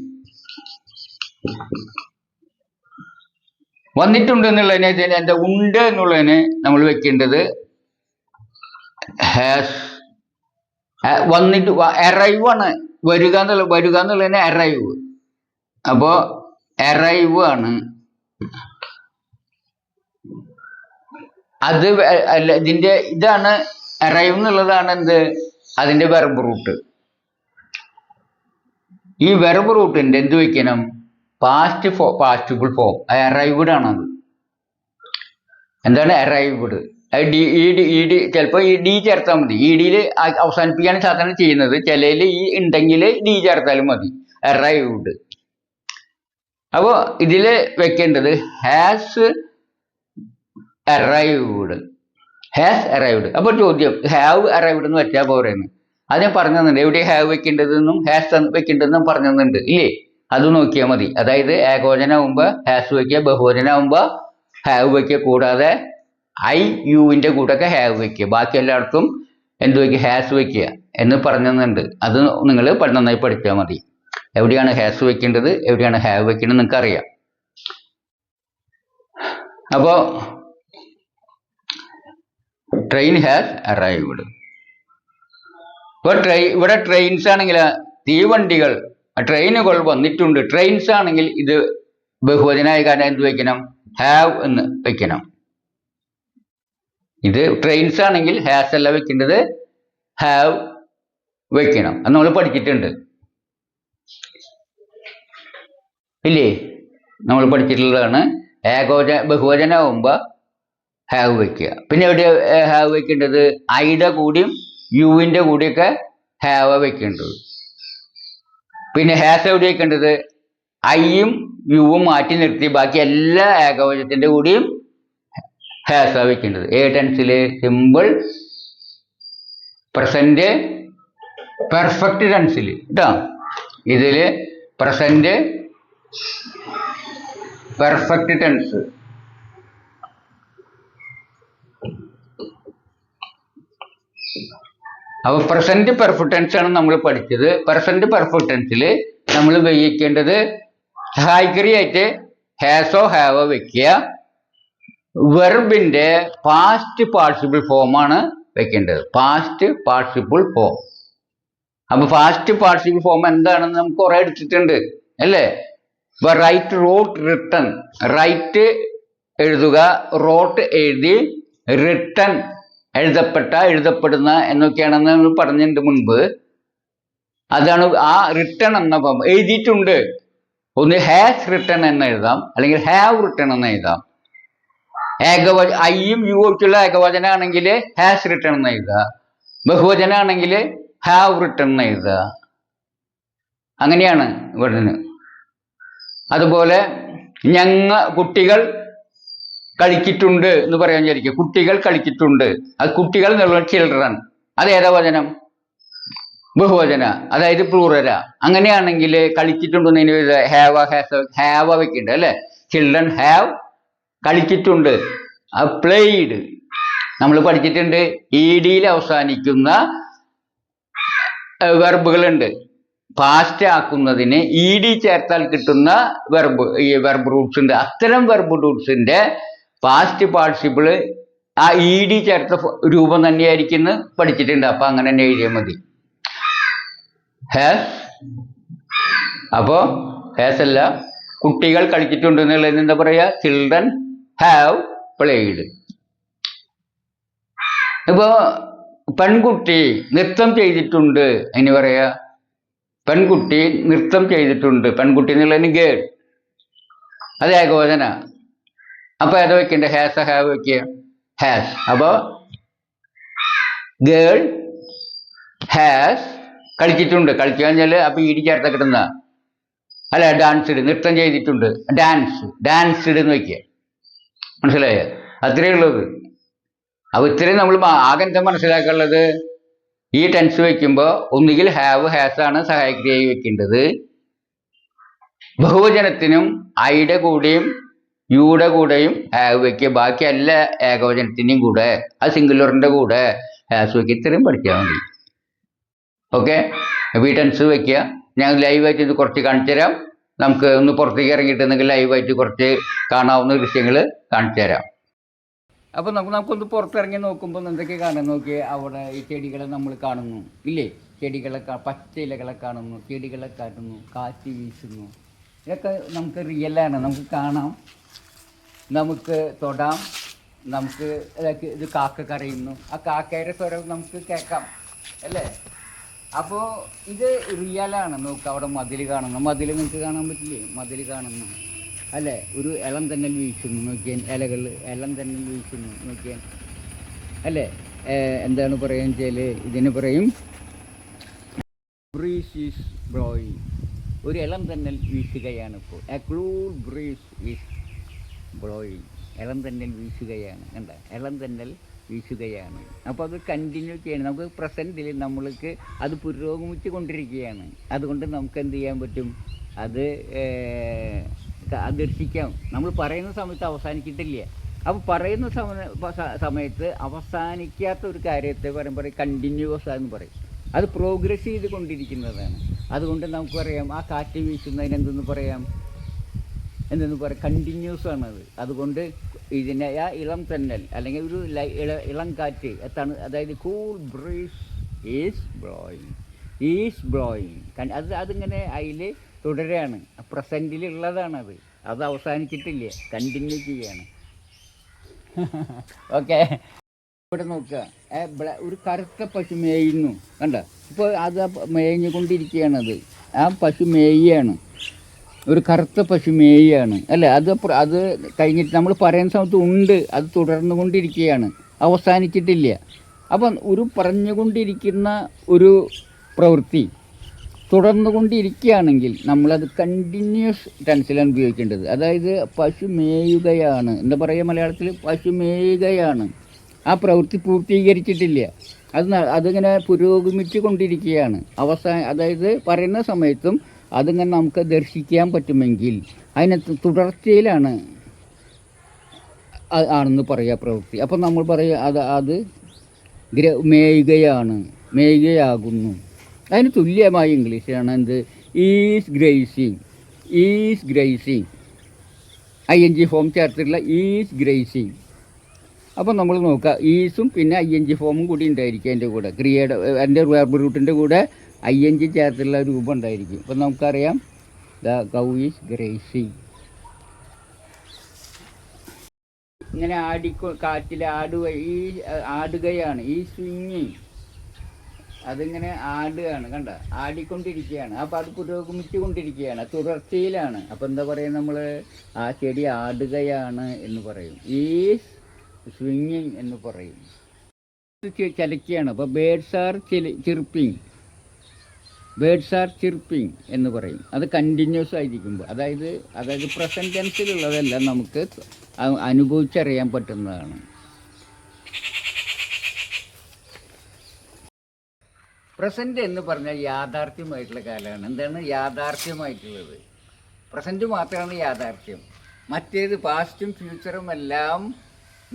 വന്നിട്ടുണ്ട് എന്നുള്ളതിനെ എന്താ? ഉണ്ട് എന്നുള്ളതിന് നമ്മൾ വെക്കേണ്ടത് ഹാസ്. വന്നിട്ട് അറൈവ് ആണ്. വരിക എന്നുള്ളതിന് അറൈവ്. അപ്പോ അറൈവ് ആണ്. അത് അല്ല, ഇതാണ് അറൈവ് എന്നുള്ളതാണ് എന്ത്? അതിന്റെ വെർബ് റൂട്ട്. ഈ വെർബ് റൂട്ടിന്റെ എന്ത് വെക്കണം? പാസ്റ്റിബിൾ ഫോം. അറൈവ്ഡ് ആണത്. എന്താണ് അറൈവ്ഡ്? ചിലപ്പോൾ ഈ ഡി ചേർത്താൽ മതി. ഈ ഡിയിൽ അവസാനിപ്പിക്കുകയാണ് സാധാരണ ചെയ്യുന്നത്. ചിലയിൽ ഈ ഉണ്ടെങ്കിൽ ഡി ചേർത്താലും മതി. അറൈവ്ഡ്. അപ്പോ ഇതില് വെക്കേണ്ടത് ഹാസ് അറൈവ്ഡ്. Has arrived. അപ്പൊ ചോദ്യം, ഹാവ് അറൈവ്ഡ് എന്ന് വെച്ചാൽ പോരെന്ന് അത് ഞാൻ പറഞ്ഞു തന്നിട്ടുണ്ട്. എവിടെ ഹാവ് വെക്കേണ്ടതെന്നും ഹാസ് വെക്കേണ്ടതെന്നും പറഞ്ഞു തന്നിട്ടുണ്ട് ഇല്ലേ? അത് നോക്കിയാൽ മതി. അതായത് ഏകവചനാവുമ്പോ ഹാസ് വയ്ക്കുക, ബഹുവചനാവുമ്പോ ഹാവ് വയ്ക്കുക. കൂടാതെ യുവിന്റെ കൂട്ടൊക്കെ ഹാവ് വയ്ക്കുക. ബാക്കി എല്ലായിടത്തും എന്ത് വയ്ക്കുക? ഹാസ് വയ്ക്കുക എന്ന് പറഞ്ഞു തന്നിട്ടുണ്ട്. അത് നിങ്ങൾ നന്നായി പഠിച്ചാൽ മതി. എവിടെയാണ് ഹാസ് വെക്കേണ്ടത്, എവിടെയാണ് ഹാവ് വെക്കേണ്ടത് നിങ്ങൾക്ക് അറിയാം. അപ്പോ ട്രെയിൻ ഹാസ് അറൈവ്ഡ്. ഇവിടെ ട്രെയിൻസ് ആണെങ്കിൽ തീവണ്ടികൾ, ട്രെയിനുകൾ വന്നിട്ടുണ്ട്. ട്രെയിൻസ് ആണെങ്കിൽ ഇത് ബഹുവചനായ കാരണം എന്ത് വെക്കണം? ഹാവ് എന്ന് വെക്കണം. ഇത് ട്രെയിൻസ് ആണെങ്കിൽ ഹാസ് അല്ല വെക്കേണ്ടത്, ഹാവ് വെക്കണം. അത് നമ്മൾ പഠിച്ചിട്ടുണ്ട് ഇല്ലേ? നമ്മൾ പഠിച്ചിട്ടുള്ളതാണ്. ബഹുവചനാവുമ്പോ ഹാവ് വെക്കുക. പിന്നെ എവിടെ ഹാവ് വെക്കേണ്ടത്? ഐയുടെ കൂടിയും യുവിന്റെ കൂടിയൊക്കെ ഹാവ് വെക്കേണ്ടത്. പിന്നെ ഹാസ് എവിടെ വെക്കേണ്ടത്? ഐയും യുവും മാറ്റി നിർത്തി ബാക്കി എല്ലാ ഏകവചനത്തിന്റെ കൂടിയും ഹാസ് വെക്കേണ്ടത്. ഏ ടെൻസില് സിമ്പിൾ പ്രസന്റ് പെർഫെക്റ്റ് ടെൻസില് കേട്ടോ. ഇതില് പ്രസന്റ് പെർഫെക്റ്റ് ടെൻസ്. അപ്പൊ പ്രസന്റ് പെർഫെക്റ്റ് ടെൻസ് ആണ് നമ്മൾ പഠിച്ചത്. പ്രസന്റ് പെർഫെക്റ്റ് ടെൻസിൽ നമ്മൾ ഉപയോഗിക്കേണ്ടത് സഹായകരിയായിട്ട് ഹാസോ ഹാവോ വെക്കുക. വെർബിന്റെ പാസ്റ്റ് പാർട്ടിസിപ്പിൾ ഫോം ആണ് വെക്കേണ്ടത്. Past participle form. അപ്പൊ പാസ്റ്റ് പാർട്ടിസിപ്പിൾ ഫോം എന്താണെന്ന് നമുക്ക് കുറെ എടുത്തിട്ടുണ്ട് അല്ലേ? ഇപ്പൊ റൈറ്റ്, റോട്ട്, റിട്ടൺ. റൈറ്റ് എഴുതുക, റോട്ട് എഴുതി, റിട്ടൺ എഴുതപ്പെട്ട, എഴുതപ്പെടുന്ന എന്നൊക്കെയാണെന്ന് നമ്മൾ പറഞ്ഞതിന് മുൻപ്. അതാണ് ആ റിട്ടൺ എന്ന പദം. എഴുതിയിട്ടുണ്ട്. ഒന്ന് ഹാസ് റിട്ടൺ എന്ന് എഴുതാം, അല്ലെങ്കിൽ ഹാവ് റിട്ടൺ എന്ന് എഴുതാം. ഐയും യു ഒക്കെയുള്ള ഏകവചനാണെങ്കിൽ ഹാസ് റിട്ടൺ എന്ന് എഴുതുക. ബഹുവചനാണെങ്കിൽ ഹാവ് റിട്ടൺ എന്ന് എഴുതുക. അങ്ങനെയാണ് ഇവിടെ. അതുപോലെ കുട്ടികൾ കളിച്ചിട്ടുണ്ട് എന്ന് പറയാൻ വിചാരിക്കുക. കുട്ടികൾ കളിച്ചിട്ടുണ്ട്. അത് കുട്ടികൾ എന്നുള്ള ചിൽഡ്രൻ. അത് ഏതാ വചനം? ബഹുവചന, അതായത് പ്ലൂറല. അങ്ങനെയാണെങ്കിൽ കളിച്ചിട്ടുണ്ടെന്ന് ഹാവ് ഹാവ് വെക്കുന്നുണ്ട് അല്ലെ. ചിൽഡ്രൻ ഹാവ് കളിച്ചിട്ടുണ്ട്. പ്ലേയിഡ് നമ്മൾ പഠിച്ചിട്ടുണ്ട്. ഇഡിയിൽ അവസാനിക്കുന്ന വെർബുകളുണ്ട്. പാസ്റ്റ് ആക്കുന്നതിന് ഇഡി ചേർത്താൽ കിട്ടുന്ന വെർബ് റൂട്ട്സ് ഉണ്ട്. അത്തരം വെർബ് റൂട്ട്സിന്റെ പാസ്റ്റ് പാർട്ടിസിപ്പിൾ ആ ഇഡി ചേർത്ത രൂപം തന്നെയായിരിക്കും പഠിച്ചിട്ടുണ്ട്. അപ്പൊ അങ്ങനെ തന്നെ എഴുതിയാൽ മതി. ഹാസ്. അപ്പോ ഹാസ് അല്ല, കുട്ടികൾ കളിച്ചിട്ടുണ്ട് എന്നുള്ളതിന് എന്താ പറയാ? Children have played. ഇപ്പോ പെൺകുട്ടി നൃത്തം ചെയ്തിട്ടുണ്ട് എന്ന് പറയാ. പെൺകുട്ടി നൃത്തം ചെയ്തിട്ടുണ്ട്. പെൺകുട്ടി എന്നുള്ളതിന് ഗേൾ. അത് ഏകവചന. അപ്പൊ ഏതാ വെക്കണ്ടേ? ഹാസ് ഹാവ് വെക്കുക. ഹാസ്. അപ്പോ ഗേൾ ഹാസ് കളിച്ചിട്ടുണ്ട്. കളിക്കുക കഴിഞ്ഞാല് അപ്പൊ ഇടി ചേർത്ത കിട്ടുന്ന അല്ല. ഡാൻസ്ഡ്, നൃത്തം ചെയ്തിട്ടുണ്ട്. ഡാൻസ്ഡ് എന്ന് വെക്കുക. മനസ്സിലായ? അത്രയേ ഉള്ളത്. അപ്പൊ ഇത്രയും നമ്മൾ ആകെ എന്താ മനസ്സിലാക്കാനുള്ളത്? ഈ ടെൻസ് വെക്കുമ്പോൾ ഒന്നുകിൽ ഹാവ് ഹാസ് ആണ് സഹായക്രിയയായി വെക്കേണ്ടത്. ബഹുവചനത്തിനും ഐയുടെ കൂടെയും യുടെ കൂടെയും ഹാവ് വെക്കുക. ബാക്കി എല്ലാ ഏകവചനത്തിൻ്റെയും കൂടെ, ആ സിംഗുലറിന്റെ കൂടെ ഹാസ് വെക്കുക. ഇത്രയും പഠിച്ചാൽ മതി. ഓക്കെ. അപ്പോൾ ഈ ടെൻസ് വെക്കുക. ഞാൻ ലൈവായിട്ട് ഇത് കുറച്ച് കാണിച്ചു തരാം. നമുക്ക് ഒന്ന് പുറത്തേക്ക് ഇറങ്ങിയിട്ടുണ്ടെങ്കിൽ ലൈവായിട്ട് കുറച്ച് കാണാവുന്ന ദൃശ്യങ്ങൾ കാണിച്ചു തരാം. അപ്പോൾ നമുക്കൊന്ന് പുറത്തിറങ്ങി നോക്കുമ്പോൾ എന്തൊക്കെ കാണാൻ നോക്കിയേ. അവിടെ ഈ ചെടികളെ നമ്മൾ കാണുന്നു ഇല്ലേ? ചെടികളെ പച്ച ഇലകളെ കാണുന്നു, ചെടികളെ കാട്ടുന്നു, കാറ്റ് വീശുന്നു. ഇതൊക്കെ നമുക്ക് റിയലാണ്. നമുക്ക് കാണാം, നമുക്ക് തൊടാം, നമുക്ക് ഇത് കാക്ക കരയുന്നു. ആ കാക്കയുടെ സ്വരം നമുക്ക് കേൾക്കാം അല്ലേ? അപ്പോൾ ഇത് റിയലാണ്. നോക്കുക, അവിടെ മതിൽ കാണുന്നു. മതിൽ നിങ്ങൾക്ക് കാണാൻ പറ്റില്ലേ? മതിൽ കാണുന്നു അല്ലേ? ഒരു ഇളം തന്നെ വീശുന്നു. നോക്കിയാൽ ഇലകൾ ഇളം തന്നെ വീശുന്നു. നോക്കിയാൽ അല്ലേ? എന്താണ് പറയുക വെച്ചാൽ ഇതിന് പറയും ബ്രീസ് ഈസ് ബ്ലോയിങ്. ഒരു ഇളം തന്നൽ വീശുകയാണ്. ഇപ്പോൾ A cool breeze is blowing. ഇളം തന്നൽ വീശുകയാണ്. കണ്ട, ഇളം തന്നൽ വീശുകയാണ്. അപ്പോൾ അത് കണ്ടിന്യൂ ചെയ്യണം. നമുക്ക് പ്രസൻറ്റിൽ നമ്മൾക്ക് അത് പുരോഗമിച്ചു കൊണ്ടിരിക്കുകയാണ്. അതുകൊണ്ട് നമുക്ക് എന്ത് ചെയ്യാൻ പറ്റും? അത് ദർശിക്കാം. നമ്മൾ പറയുന്ന സമയത്ത് അവസാനിച്ചിട്ടില്ല. അപ്പോൾ പറയുന്ന സമയത്ത് അവസാനിക്കാത്ത ഒരു കാര്യത്തെ പറയുമ്പോൾ കണ്ടിന്യൂസ് എന്ന് പറയും. അത് പ്രോഗ്രസ് ചെയ്ത് കൊണ്ടിരിക്കുന്നതാണ്. അതുകൊണ്ട് നമുക്ക് പറയാം ആ കാറ്റ് വീശുന്നതിന് എന്തെന്ന് പറയാം? കണ്ടിന്യൂസ് ആണത്. അതുകൊണ്ട് ഇതിനെ ആ ഇളം തന്നൽ അല്ലെങ്കിൽ ഒരു ഇളം കാറ്റ് എത്താണ്, അതായത് കൂൾ ബ്രീസ് ഈസ് ബ്ലോയിങ്. അതിങ്ങനെ അതിൽ തുടരുകയാണ്. പ്രസൻറ്റിലുള്ളതാണത്. അത് അവസാനിച്ചിട്ടില്ല, കണ്ടിന്യൂ ചെയ്യാണ്. ഓക്കെ. ഇവിടെ നോക്കുക, ഒരു കറുത്ത പശു മേയുന്നു. കണ്ട, ഇപ്പോൾ അത് മേഞ്ഞുകൊണ്ടിരിക്കുകയാണത്. ആ പശു മേയാണ്. ഒരു കറുത്ത പശു മേയാണ് അല്ലേ? അത് കഴിഞ്ഞിട്ട് നമ്മൾ പറയുന്ന സമയത്ത് ഉണ്ട്, അത് തുടർന്നു കൊണ്ടിരിക്കുകയാണ്, അവസാനിച്ചിട്ടില്ല. അപ്പം ഒരു പറഞ്ഞുകൊണ്ടിരിക്കുന്ന ഒരു പ്രവൃത്തി തുടർന്നുകൊണ്ടിരിക്കുകയാണെങ്കിൽ നമ്മളത് കണ്ടിന്യൂസ് ടെൻസിലാണ് ഉപയോഗിക്കേണ്ടത്. അതായത് പശു മേയുകയാണ്, എന്താ പറയുക മലയാളത്തിൽ? പശു മേയുകയാണ്. ആ പ്രവൃത്തി പൂർത്തീകരിച്ചിട്ടില്ല, അതിങ്ങനെ പുരോഗമിച്ചു കൊണ്ടിരിക്കുകയാണ്. അതായത് പറയുന്ന സമയത്തും അതിങ്ങനെ നമുക്ക് ദർശിക്കാൻ പറ്റുമെങ്കിൽ അതിനെ തുടർച്ചയിലാണ് ആണെന്ന് പറയുക പ്രവൃത്തി. അപ്പം നമ്മൾ പറയുക അത് മേയുകയാണ്, മേയുകയാകുന്നു. അതിന് തുല്യമായ ഇംഗ്ലീഷിലാണ് എന്ത്? Is grazing. ING ഫോം ചേർത്തിട്ടുള്ള ഈസ് ഗ്രേസിങ്. അപ്പം നമ്മൾ നോക്കുക, ഈസും പിന്നെ ING ഫോമും കൂടി ഉണ്ടായിരിക്കും എൻ്റെ കൂടെ. ക്രിയയുടെ എൻ്റെ വെർബ് റൂട്ടിൻ്റെ കൂടെ ING ചേർത്തുള്ള രൂപം ഉണ്ടായിരിക്കും. അപ്പം നമുക്കറിയാം ദ കൗ ഈസ് ഗ്രേസിങ്. ഇങ്ങനെ കാറ്റിൽ ആടുക, ഈ ആടുകയാണ്, ഈ സ്വിങ്ങിങ് അതിങ്ങനെ ആടുകയാണ്, കണ്ട, ആടിക്കൊണ്ടിരിക്കുകയാണ്. അപ്പോൾ അത് പുരോഗമിച്ചു കൊണ്ടിരിക്കുകയാണ്, തുടർച്ചയിലാണ്. അപ്പോൾ എന്താ പറയുക, നമ്മൾ ആ ചെടി ആടുകയാണ് എന്ന് പറയും, ഈ സ്വിങ്ങിങ് എന്ന് പറയും. ചലിക്കുകയാണ്. അപ്പോൾ ബേഡ്സ് ആർ ചിർപ്പിങ്, ബേഡ്സ് ആർ ചിർപ്പിങ് എന്ന് പറയും. അത് കണ്ടിന്യൂസ് ആയിരിക്കുമ്പോൾ, അതായത് പ്രസൻറ്റ് ടെൻസിലുള്ളതെല്ലാം നമുക്ക് അനുഭവിച്ചറിയാൻ പറ്റുന്നതാണ്. പ്രസൻറ്റ് എന്ന് പറഞ്ഞാൽ യാഥാർത്ഥ്യമായിട്ടുള്ള കാലമാണ്. എന്താണ് യാഥാർത്ഥ്യമായിട്ടുള്ളത്? പ്രസൻറ്റ് മാത്രമാണ് യാഥാർത്ഥ്യം. മറ്റേത് പാസ്റ്റും ഫ്യൂച്ചറും എല്ലാം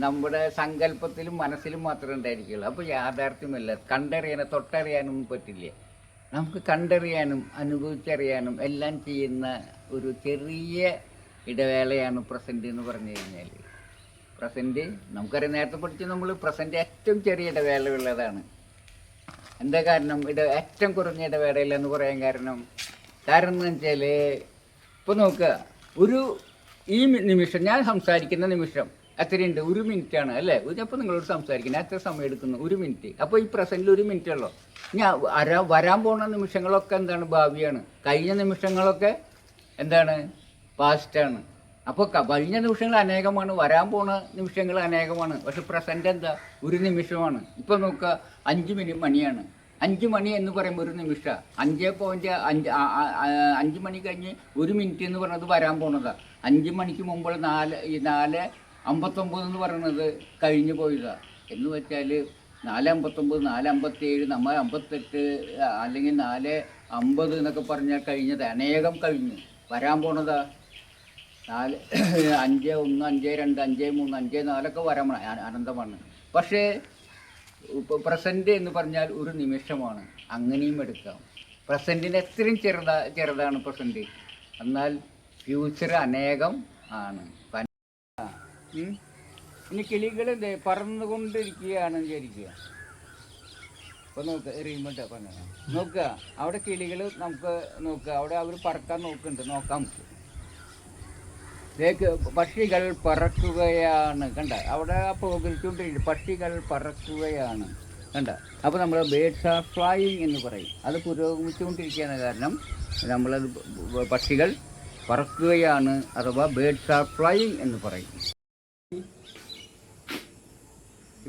നമ്മുടെ സങ്കല്പത്തിലും മനസ്സിലും മാത്രമേ ഉണ്ടായിരിക്കുള്ളൂ. അപ്പോൾ യാഥാർത്ഥ്യമല്ല, കണ്ടറിയാനും തൊട്ടറിയാനൊന്നും പറ്റില്ല. നമുക്ക് കണ്ടറിയാനും അനുഭവിച്ചറിയാനും എല്ലാം ചെയ്യുന്ന ഒരു ചെറിയ ഇടവേളയാണ് പ്രസൻറ്റ് എന്ന് പറഞ്ഞു കഴിഞ്ഞാൽ. പ്രസൻറ്റ് നമുക്കറിയാം, നേരത്തെ പഠിച്ച് നമ്മൾ പ്രസൻറ്റ് ഏറ്റവും ചെറിയ ഇടവേളയുള്ളതാണ്. എന്താ കാരണം? ഏറ്റവും കുറഞ്ഞ ഇടവേളയില്ല എന്ന് പറയാൻ കാരണം എന്ന് വെച്ചാൽ, ഇപ്പോൾ നോക്കുക, ഈ നിമിഷം ഞാൻ സംസാരിക്കുന്ന നിമിഷം എത്രയുണ്ട്? 1 മിനിറ്റാണ് അല്ലേ? അപ്പോൾ നിങ്ങളോട് സംസാരിക്കുന്നത് എത്ര സമയം എടുക്കുന്നു? 1 മിനിറ്റ്. അപ്പോൾ ഈ പ്രസൻറ്റിൽ 1 മിനിറ്റ് ഉള്ളൂ. വരാൻ പോകുന്ന നിമിഷങ്ങളൊക്കെ എന്താണ്? ഭാവിയാണ്. കഴിഞ്ഞ നിമിഷങ്ങളൊക്കെ എന്താണ്? പാസ്റ്റാണ്. അപ്പോൾ കഴിഞ്ഞ നിമിഷങ്ങൾ അനേകമാണ്, വരാൻ പോണ നിമിഷങ്ങൾ അനേകമാണ്. പക്ഷെ പ്രസൻറ്റ് എന്താ? 1 നിമിഷമാണ്. ഇപ്പോൾ നോക്കുക, 5 മണിയാണ്. 5 മണി എന്ന് പറയുമ്പോൾ 1 നിമിഷം. 5 മണി കഴിഞ്ഞ് 1 മിനിറ്റ് എന്ന് പറയുന്നത് വരാൻ പോണതാണ്. 5 മണിക്ക് മുമ്പ് 4:59 എന്ന് പറയുന്നത് കഴിഞ്ഞു പോയതാണ്. എന്ന് വെച്ചാൽ 4:59, 4:57, 58 അല്ലെങ്കിൽ 4:50 എന്നൊക്കെ പറഞ്ഞാൽ കഴിഞ്ഞത് അനേകം കഴിഞ്ഞു. വരാൻ പോണതാ 5, 1, 5, 2, 5, 3, 5, 4 വരാൻ അനന്തമാണ്. പക്ഷേ പ്രസൻറ്റ് എന്ന് പറഞ്ഞാൽ 1 നിമിഷമാണ്. അങ്ങനെയും എടുക്കാം. പ്രസൻറ്റിന് എത്രയും ചെറുതാണ് പ്രസൻറ്റ്. എന്നാൽ ഫ്യൂച്ചർ അനേകം ആണ്. ഇനി കിളികൾ പറന്നുകൊണ്ടിരിക്കുകയാണെന്ന് വിചാരിക്കുക. അപ്പോൾ നോക്കുക, റിമോട്ട് പറഞ്ഞ നോക്കുക, അവിടെ കിളികൾ നമുക്ക് നോക്കുക, അവിടെ അവർ പറക്കാൻ നോക്കുന്നുണ്ട്, നോക്കാം നമുക്ക്. പക്ഷികൾ പറക്കുകയാണ്, കണ്ട, അവിടെ പുകഴ്ച്ചുകൊണ്ടിരിക്കും. പക്ഷികൾ പറക്കുകയാണ്, കണ്ട. അപ്പോൾ നമ്മൾ ബേഡ്സ് ആർ ഫ്ലൈയിങ് എന്ന് പറയും. അത് പുരോഗമിച്ചുകൊണ്ടിരിക്കുകയാണ്. കാരണം നമ്മളത് പക്ഷികൾ പറക്കുകയാണ്, അഥവാ ബേഡ്സ് ആർ ഫ്ലൈയിങ് എന്ന് പറയും.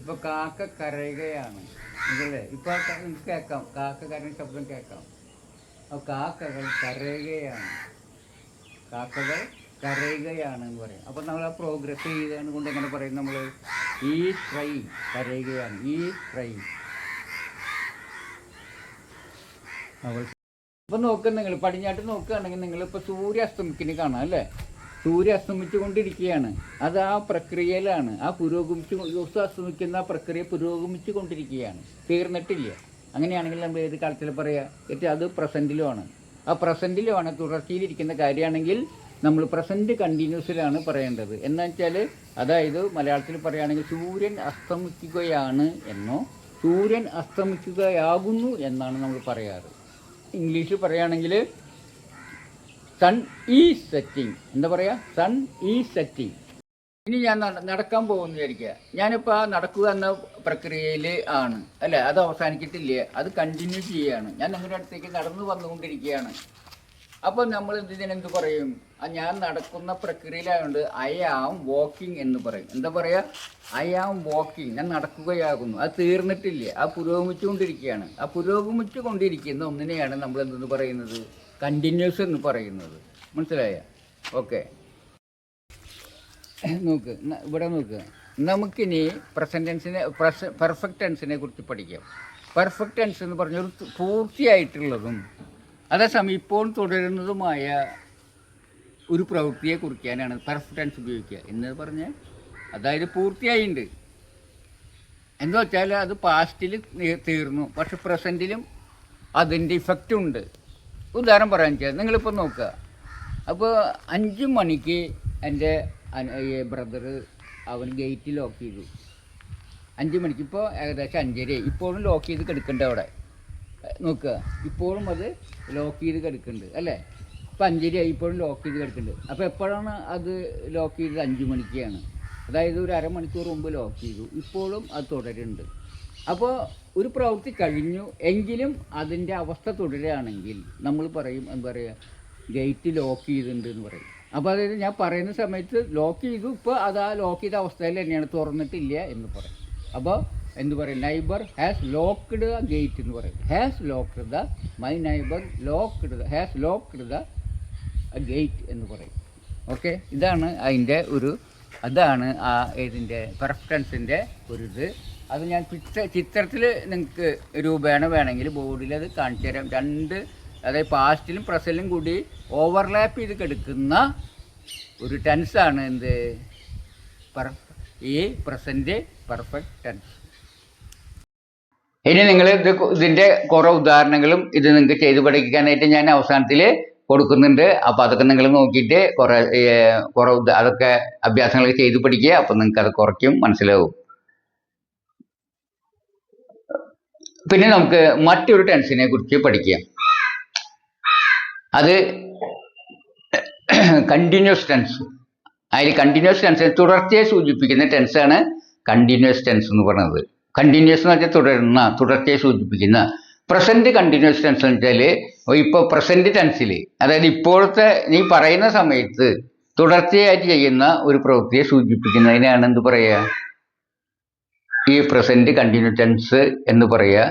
ഇപ്പോൾ കാക്ക കരയുകയാണ്, ഇതല്ലേ? ഇപ്പോൾ നിങ്ങൾക്ക് കേൾക്കാം, കാക്ക കരയുന്ന ശബ്ദം കേൾക്കാം. അപ്പോൾ കാക്കകൾ കരയുകയാണ്, കാക്കകൾ കരയുകയാണ് എന്ന് പറയും. അപ്പോൾ നമ്മൾ ആ പ്രോഗ്രസ് ചെയ്താണ് കൊണ്ട് എങ്ങനെ പറയും? നമ്മൾ ഈ ട്രൈ കരയുകയാണ്, ഈ ട്രൈ. അപ്പോൾ നോക്കുക, നിങ്ങൾ പടിഞ്ഞാട്ട് നോക്കുകയാണെങ്കിൽ നിങ്ങളിപ്പോൾ സൂര്യ അസ്തമിക്കിന് കാണാം അല്ലേ? സൂര്യ അസ്തമിച്ചു കൊണ്ടിരിക്കുകയാണ്. അത് ആ പ്രക്രിയയിലാണ്. ആ ദിവസം അസ്തമിക്കുന്ന പ്രക്രിയ പുരോഗമിച്ചു കൊണ്ടിരിക്കുകയാണ്, തീർന്നിട്ടില്ല. അങ്ങനെയാണെങ്കിൽ നമ്മൾ ഏത് കാലത്തിൽ പറയുക? അത് പ്രസൻറ്റിലുമാണ്. ആ പ്രസൻറ്റിലുമാണ്, തുടർച്ചയിലിരിക്കുന്ന കാര്യമാണെങ്കിൽ നമ്മൾ പ്രസൻറ്റ് കണ്ടിന്യൂസിലാണ് പറയേണ്ടത്. എന്ന് വെച്ചാൽ, അതായത് മലയാളത്തിൽ പറയുകയാണെങ്കിൽ സൂര്യൻ അസ്തമിക്കുകയാണ് എന്നോ സൂര്യൻ അസ്തമിക്കുകയാകുന്നു എന്നാണ് നമ്മൾ പറയാറ്. ഇംഗ്ലീഷിൽ പറയുകയാണെങ്കിൽ സൺ ഈസ് സെറ്റിംഗ്. എന്താ പറയുക? Sun is setting. ഇനി ഞാൻ നടക്കാൻ പോകുമെന്ന് വിചാരിക്കുക. ഞാനിപ്പോൾ ആ നടക്കുക എന്ന പ്രക്രിയയിൽ ആണ് അല്ലേ? അത് അവസാനിച്ചിട്ടില്ല, അത് കണ്ടിന്യൂ ചെയ്യുകയാണ്. ഞാൻ നിങ്ങളുടെ അടുത്തേക്ക് നടന്നു വന്നുകൊണ്ടിരിക്കുകയാണ്. അപ്പോൾ നമ്മൾ ഇതിനെന്ത് പറയും? ഞാൻ നടക്കുന്ന പ്രക്രിയയിലായതുകൊണ്ട് ഐ ആം വാക്കിംഗ് എന്ന് പറയും. എന്താ പറയുക? ഐ ആം വാക്കിംഗ്, ഞാൻ നടക്കുകയാകുന്നു. അത് തീർന്നിട്ടില്ല, അത് പുരോഗമിച്ചുകൊണ്ടിരിക്കുകയാണ്. ആ പുരോഗമിച്ചു കൊണ്ടിരിക്കുന്ന ഒന്നിനെയാണ് നമ്മൾ എന്തെന്ന് പറയുന്നത്? കണ്ടിന്യൂസ് എന്ന് പറയുന്നത്. മനസ്സിലായ? ഓക്കെ, നോക്ക്, ഇവിടെ നോക്കുക. നമുക്കിനി പ്രസൻറ്റ് ടെൻസിനെ, പെർഫെക്റ്റ് ടെൻസിനെ കുറിച്ച് പഠിക്കാം. പെർഫെക്റ്റ് ടെൻസ് എന്ന് പറഞ്ഞാൽ പൂർത്തിയായിട്ടുള്ളതും അതേസമയം ഇപ്പോൾ തുടരുന്നതുമായ ഒരു പ്രവൃത്തിയെ കുറിക്കാനാണ് പെർഫെക്റ്റ് ടെൻസ് ഉപയോഗിക്കുക എന്ന് പറഞ്ഞാൽ. അതായത് പൂർത്തിയായിട്ടുണ്ട് എന്ന് വെച്ചാൽ അത് പാസ്റ്റിൽ തീർന്നു, പക്ഷെ പ്രസൻറ്റിലും അതിൻ്റെ ഇഫക്റ്റ് ഉണ്ട്. ഉദാഹരണം പറയാൻ വെച്ചാൽ, നിങ്ങളിപ്പോൾ നോക്കുക. അപ്പോൾ 5 മണിക്ക് എൻ്റെ ബ്രദർ അവൻ ഗേറ്റ് ലോക്ക് ചെയ്തു. 5 മണിക്ക്, ഇപ്പോൾ ഏകദേശം 5:30. ഇപ്പോഴും ലോക്ക് ചെയ്ത് കിടക്കുന്നുണ്ട് അവിടെ. നോക്കുക, ഇപ്പോഴും അത് ലോക്ക് ചെയ്ത് കിടക്കുന്നുണ്ട് അല്ലേ? ഇപ്പോൾ 5:30 ഇപ്പോഴും ലോക്ക് ചെയ്ത് കിടക്കുന്നുണ്ട്. അപ്പോൾ എപ്പോഴാണ് അത് ലോക്ക് ചെയ്തത്? 5 മണിക്കാണ്. അതായത് ഒരു അരമണിക്കൂർ മുമ്പ് ലോക്ക് ചെയ്തു, ഇപ്പോഴും അത് തുടരുന്നുണ്ട്. അപ്പോൾ ഒരു പ്രവൃത്തി കഴിഞ്ഞു എങ്കിലും അതിൻ്റെ അവസ്ഥ തുടരുകയാണെങ്കിൽ നമ്മൾ പറയും, എന്താ പറയുക, ഗേറ്റ് ലോക്ക് ചെയ്തിട്ടുണ്ട് എന്ന് പറയും. അപ്പോൾ അതായത് ഞാൻ പറയുന്ന സമയത്ത് ലോക്ക് ചെയ്തു, ഇപ്പോൾ അത് ആ ലോക്ക് ചെയ്ത അവസ്ഥയിൽ തന്നെയാണ്, തുറന്നിട്ടില്ല എന്ന് പറയും. അപ്പോൾ എന്ത് പറയും, neighbour has locked the gate എന്ന് പറയും. Has locked the, my neighbour has locked the gate എന്ന് പറയും. ഓക്കെ, ഇതാണ് അതിൻ്റെ അതാണ് ആ ഇതിൻ്റെ പെർഫെക്റ്റൻസിൻ്റെ ഇത്. അത് ഞാൻ ചിത്രത്തിൽ നിങ്ങൾക്ക് രൂപേണ വേണമെങ്കിൽ ബോർഡിൽ അത് കാണിച്ചു തരാം. അതായത് പാസ്റ്റിലും പ്രസന്റിലും കൂടി ഓവർലാപ്പ് ചെയ്ത് കിടക്കുന്ന ഒരു ടെൻസാണ് എന്ത്, ഈ പ്രസൻറ്റ് പെർഫെക്റ്റ് ടെൻസ്. ഇനി നിങ്ങൾ ഇതിൻ്റെ കുറേ ഉദാഹരണങ്ങളും ഇത് നിങ്ങൾക്ക് ചെയ്ത് പഠിക്കാനായിട്ട് ഞാൻ അവസാനത്തിൽ കൊടുക്കുന്നുണ്ട്. അപ്പോൾ അതൊക്കെ നിങ്ങൾ നോക്കിയിട്ട് കുറേ അതൊക്കെ അഭ്യാസങ്ങൾ ചെയ്ത് പഠിക്കുക. അപ്പോൾ നിങ്ങൾക്ക് അത് കുറയ്ക്കും മനസ്സിലാവും. പിന്നെ നമുക്ക് മറ്റൊരു ടെൻസിനെ കുറിച്ച് പഠിക്കാം. അത് കണ്ടിന്യൂസ് ടെൻസ്. അതിൽ കണ്ടിന്യൂസ് ടെൻസ് തുടർച്ചയെ സൂചിപ്പിക്കുന്ന ടെൻസാണ് കണ്ടിന്യൂസ് ടെൻസ് എന്ന് പറയുന്നത്. കണ്ടിന്യൂസ് എന്ന് വെച്ചാൽ തുടർച്ചയെ സൂചിപ്പിക്കുന്ന. പ്രസന്റ് കണ്ടിന്യൂസ് ടെൻസ് എന്ന് വെച്ചാൽ ഇപ്പോൾ പ്രസന്റ് ടെൻസിൽ, അതായത് ഇപ്പോഴത്തെ നീ പറയുന്ന സമയത്ത് തുടർച്ചയായിട്ട് ചെയ്യുന്ന ഒരു പ്രവൃത്തിയെ സൂചിപ്പിക്കുന്നതിനാണ് എന്ത് പറയുക, ഈ പ്രസന്റ് കണ്ടിന്യൂസ് ടെൻസ് എന്ന് പറയുക.